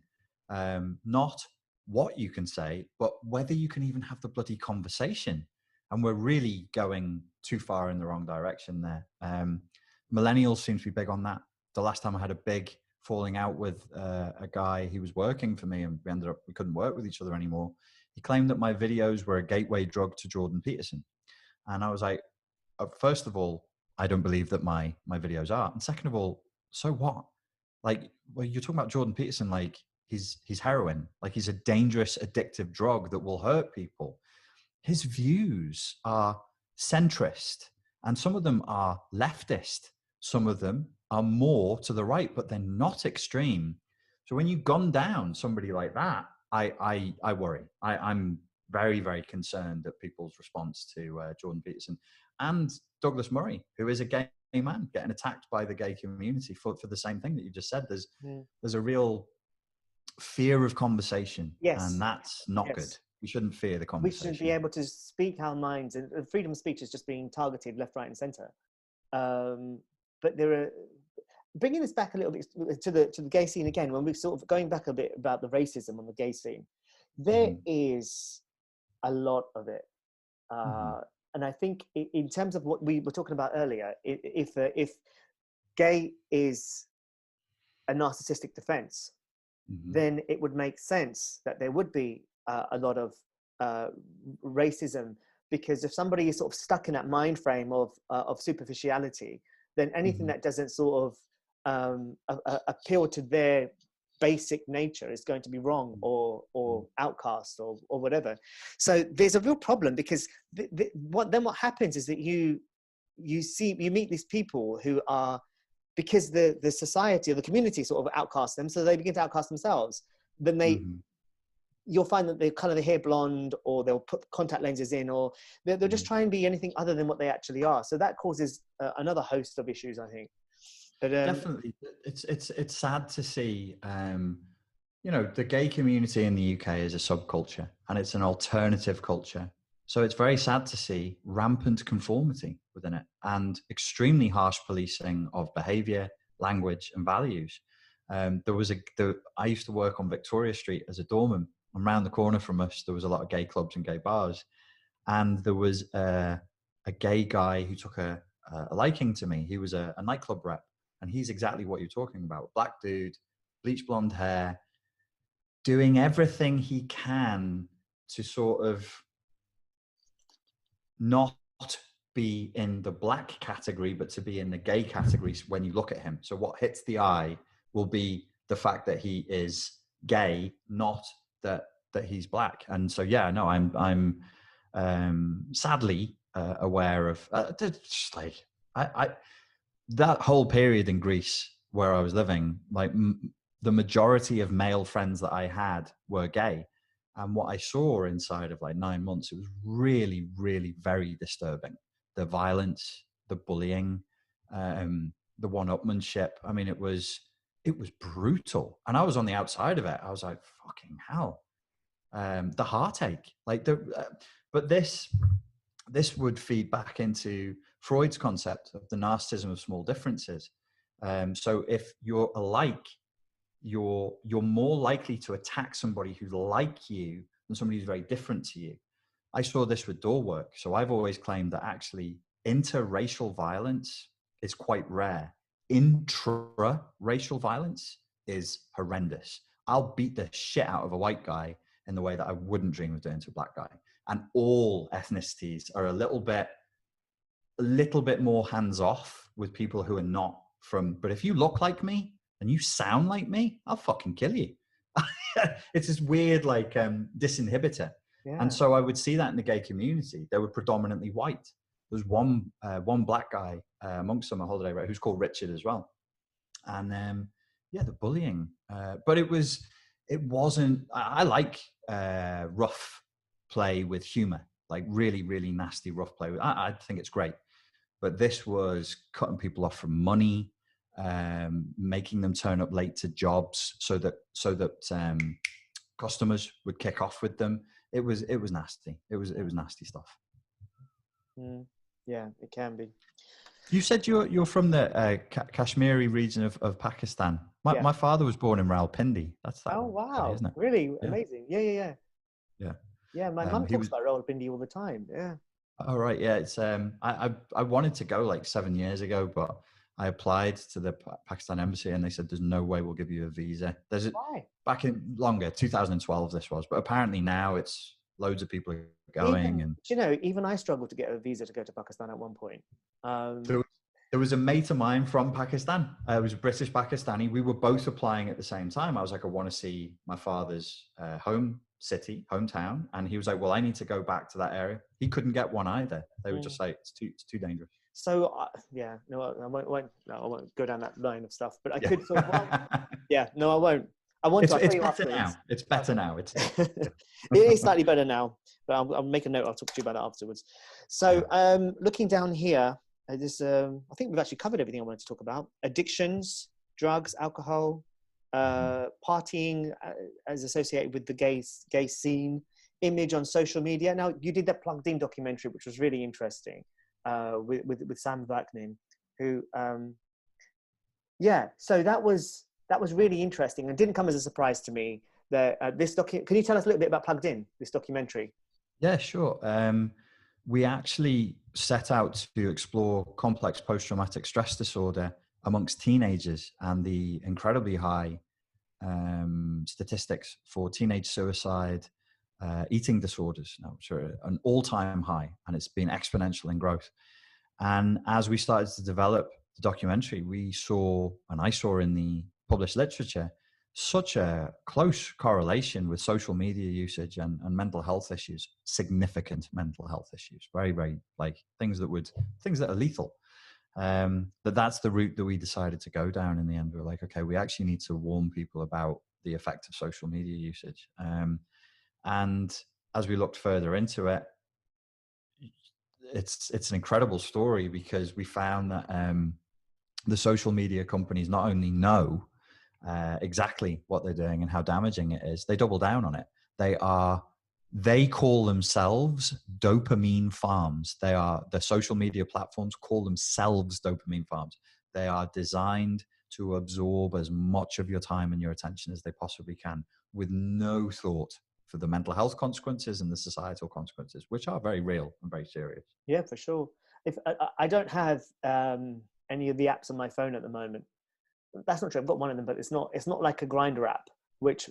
not what you can say, but whether you can even have the bloody conversation. And we're really going too far in the wrong direction there. Millennials seem to be big on that. The last time I had a big falling out with a guy, he was working for me, and we couldn't work with each other anymore. He claimed that my videos were a gateway drug to Jordan Peterson. And I was like, first of all, I don't believe that my videos are. And second of all, so what? Like, well, you're talking about Jordan Peterson, like he's heroin, like he's a dangerous, addictive drug that will hurt people. His views are centrist, and some of them are leftist. Some of them are more to the right, but they're not extreme. So when you gun down somebody like that, I worry. I'm very, very concerned at people's response to Jordan Peterson and Douglas Murray, who is a gay man getting attacked by the gay community for the same thing that you just said. There's a real fear of conversation, and that's not good. We shouldn't fear the we should be conversation. able to speak our minds, and freedom of speech is just being targeted left, right, and center. But there are, bringing this back a little bit to the gay scene again, when we're sort of going back a bit about the racism on the gay scene, there is a lot of it. And I think in terms of what we were talking about earlier, if gay is a narcissistic defense, then it would make sense that there would be a lot of racism, because if somebody is sort of stuck in that mind frame of superficiality, then anything that doesn't sort of appeal to their basic nature is going to be wrong or outcast or whatever. So there's a real problem, because what happens is that you meet these people who are, because the society or the community sort of outcasts them, so they begin to outcast themselves. Then you'll find that they color their hair blonde, or they'll put contact lenses in, or they'll just try and be anything other than what they actually are. So that causes another host of issues, I think. But definitely, it's sad to see. You know, the gay community in the UK is a subculture, and it's an alternative culture. So it's very sad to see rampant conformity within it, and extremely harsh policing of behavior, language, and values. I used to work on Victoria Street as a doorman, and around the corner from us, there was a lot of gay clubs and gay bars. And there was a gay guy who took a liking to me. He was a nightclub rep, and he's exactly what you're talking about. Black dude, bleach blonde hair, doing everything he can to sort of not be in the black category, but to be in the gay category when you look at him. So what hits the eye will be the fact that he is gay, not that he's black. And so, yeah, no, I'm sadly aware of just like that whole period in Greece where I was living. Like the majority of male friends that I had were gay, and what I saw inside of like 9 months, it was really, really very disturbing. The violence, the bullying, the one-upmanship. I mean, it was brutal, and I was on the outside of it. I was like, fucking hell. The heartache, like but this would feed back into Freud's concept of the narcissism of small differences. So if you're alike, you're more likely to attack somebody who's like you than somebody who's very different to you. I saw this with door work. So I've always claimed that actually interracial violence is quite rare. Intra-racial violence is horrendous. I'll beat the shit out of a white guy in the way that I wouldn't dream of doing to a black guy. And all ethnicities are a little bit more hands-off with people who are not from, but if you look like me and you sound like me, I'll fucking kill you. It's this weird, like, disinhibitor. Yeah. And so I would see that in the gay community. They were predominantly white. There was one black guy amongst them, a holiday writer, who's called Richard as well. And yeah, the bullying. But it wasn't, I like rough play with humor, like really, really nasty rough play. I think it's great. But this was cutting people off from money, making them turn up late to jobs so that customers would kick off with them. It was nasty. It was nasty stuff. Yeah, it can be. You said you're from the Kashmiri region of Pakistan. My father was born in Rawalpindi. That's that. Oh wow! Way, isn't it? Really Yeah. Amazing. Yeah. Yeah, my mum talks about Rawalpindi all the time. Yeah. Oh right, yeah. It's I wanted to go like 7 years ago, but I applied to the Pakistan embassy and they said there's no way we'll give you a visa. Why? Back in 2012 this was, but apparently now it's loads of people are going. Even I struggled to get a visa to go to Pakistan at one point. There was a mate of mine from Pakistan. It was a British Pakistani. We were both applying at the same time. I was like, I want to see my father's hometown. And he was like, well, I need to go back to that area. He couldn't get one either. They were just like, it's too dangerous. So I won't go down that line of stuff, but I could sort of, I won't. I want to. It's better now. It's better now. It is slightly better now, but I'll make a note. I'll talk to you about it afterwards. So looking down here, I think we've actually covered everything I wanted to talk about. Addictions, drugs, alcohol, partying as associated with the gay scene image on social media. Now, you did that Plugged In documentary, which was really interesting, with Sam Vaknin, who, so that was really interesting, and didn't come as a surprise to me. That can you tell us a little bit about Plugged In, this documentary? Yeah, sure. We actually set out to explore complex post-traumatic stress disorder amongst teenagers and the incredibly high statistics for teenage suicide, eating disorders, which are an all-time high, and it's been exponential in growth. And as we started to develop the documentary, I saw in the published literature, such a close correlation with social media usage and mental health issues, significant mental health issues, very, very, like things that are lethal. That's the route that we decided to go down in the end. We're like, okay, we actually need to warn people about the effect of social media usage. And as we looked further into it, it's an incredible story, because we found that the social media companies not only know exactly what they're doing and how damaging it is, they double down on it. They call themselves dopamine farms. The social media platforms call themselves dopamine farms. They are designed to absorb as much of your time and your attention as they possibly can, with no thought for the mental health consequences and the societal consequences, which are very real and very serious. Yeah, for sure. If I don't have any of the apps on my phone at the moment. That's not true. I've got one of them, but it's not like a Grindr app, which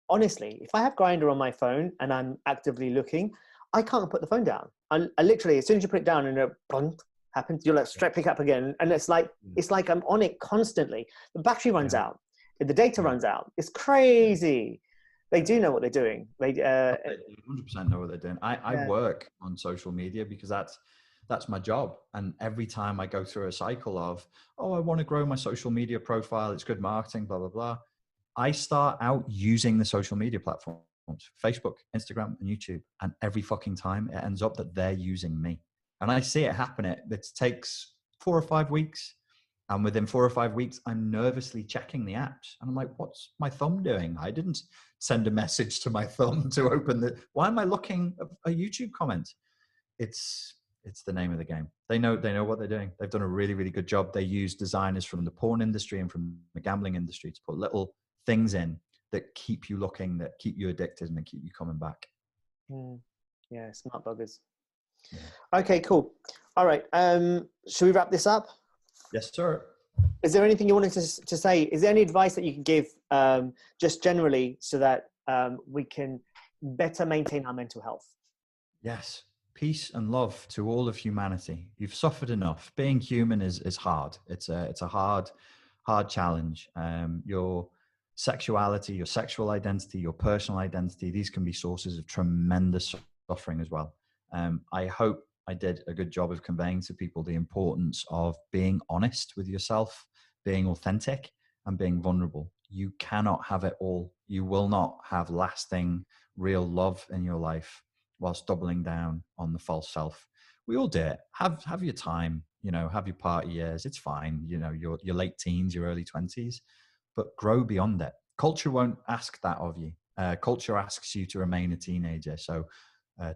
honestly, if I have Grindr on my phone and I'm actively looking, I can't put the phone down. I literally, as soon as you put it down and a bump happens, you'll like straight pick up again. And it's like I'm on it constantly. The battery runs out. The data runs out. It's crazy. They do know what they're doing. They 100% know what they're doing. I work on social media because that's my job. And every time I go through a cycle of, I want to grow my social media profile, it's good marketing, blah, blah, blah, I start out using the social media platforms, Facebook, Instagram, and YouTube. And every fucking time it ends up that they're using me. And I see it happen. It takes 4 or 5 weeks. And within 4 or 5 weeks, I'm nervously checking the apps. And I'm like, what's my thumb doing? I didn't send a message to my thumb to open why am I looking at a YouTube comment? It's the name of the game. They know what they're doing. They've done a really, really good job. They use designers from the porn industry and from the gambling industry to put little things in that keep you looking, that keep you addicted, and that keep you coming back. Yeah, smart buggers. Yeah. Okay, cool. All right. Should we wrap this up? Yes, sir. Is there anything you wanted to say? Is there any advice that you can give just generally so that we can better maintain our mental health? Yes. Peace and love to all of humanity. You've suffered enough. Being human is hard. It's a hard challenge. Your sexuality, your sexual identity, your personal identity, these can be sources of tremendous suffering as well. I hope I did a good job of conveying to people the importance of being honest with yourself, being authentic, and being vulnerable. You cannot have it all. You will not have lasting, real love in your life whilst doubling down on the false self. We all do it. Have your time, have your party years. It's fine. Your late teens, your early 20s, but grow beyond it. Culture won't ask that of you. Culture asks you to remain a teenager. So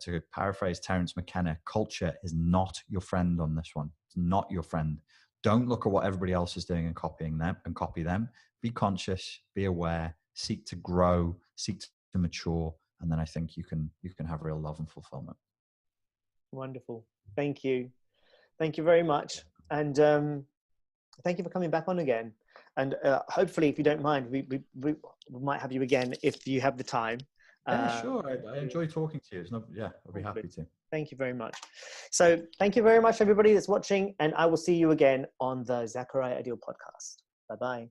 to paraphrase Terence McKenna, culture is not your friend on this one. It's not your friend. Don't look at what everybody else is doing and copy them. Be conscious, be aware, seek to grow, seek to mature. And then I think you can have real love and fulfillment. Wonderful. Thank you. Thank you very much. And thank you for coming back on again. And hopefully, if you don't mind, we might have you again if you have the time. Yeah, sure. I enjoy talking to you. I'll be happy to. Thank you very much. So thank you very much, everybody that's watching. And I will see you again on the Zakariya Adeel podcast. Bye-bye.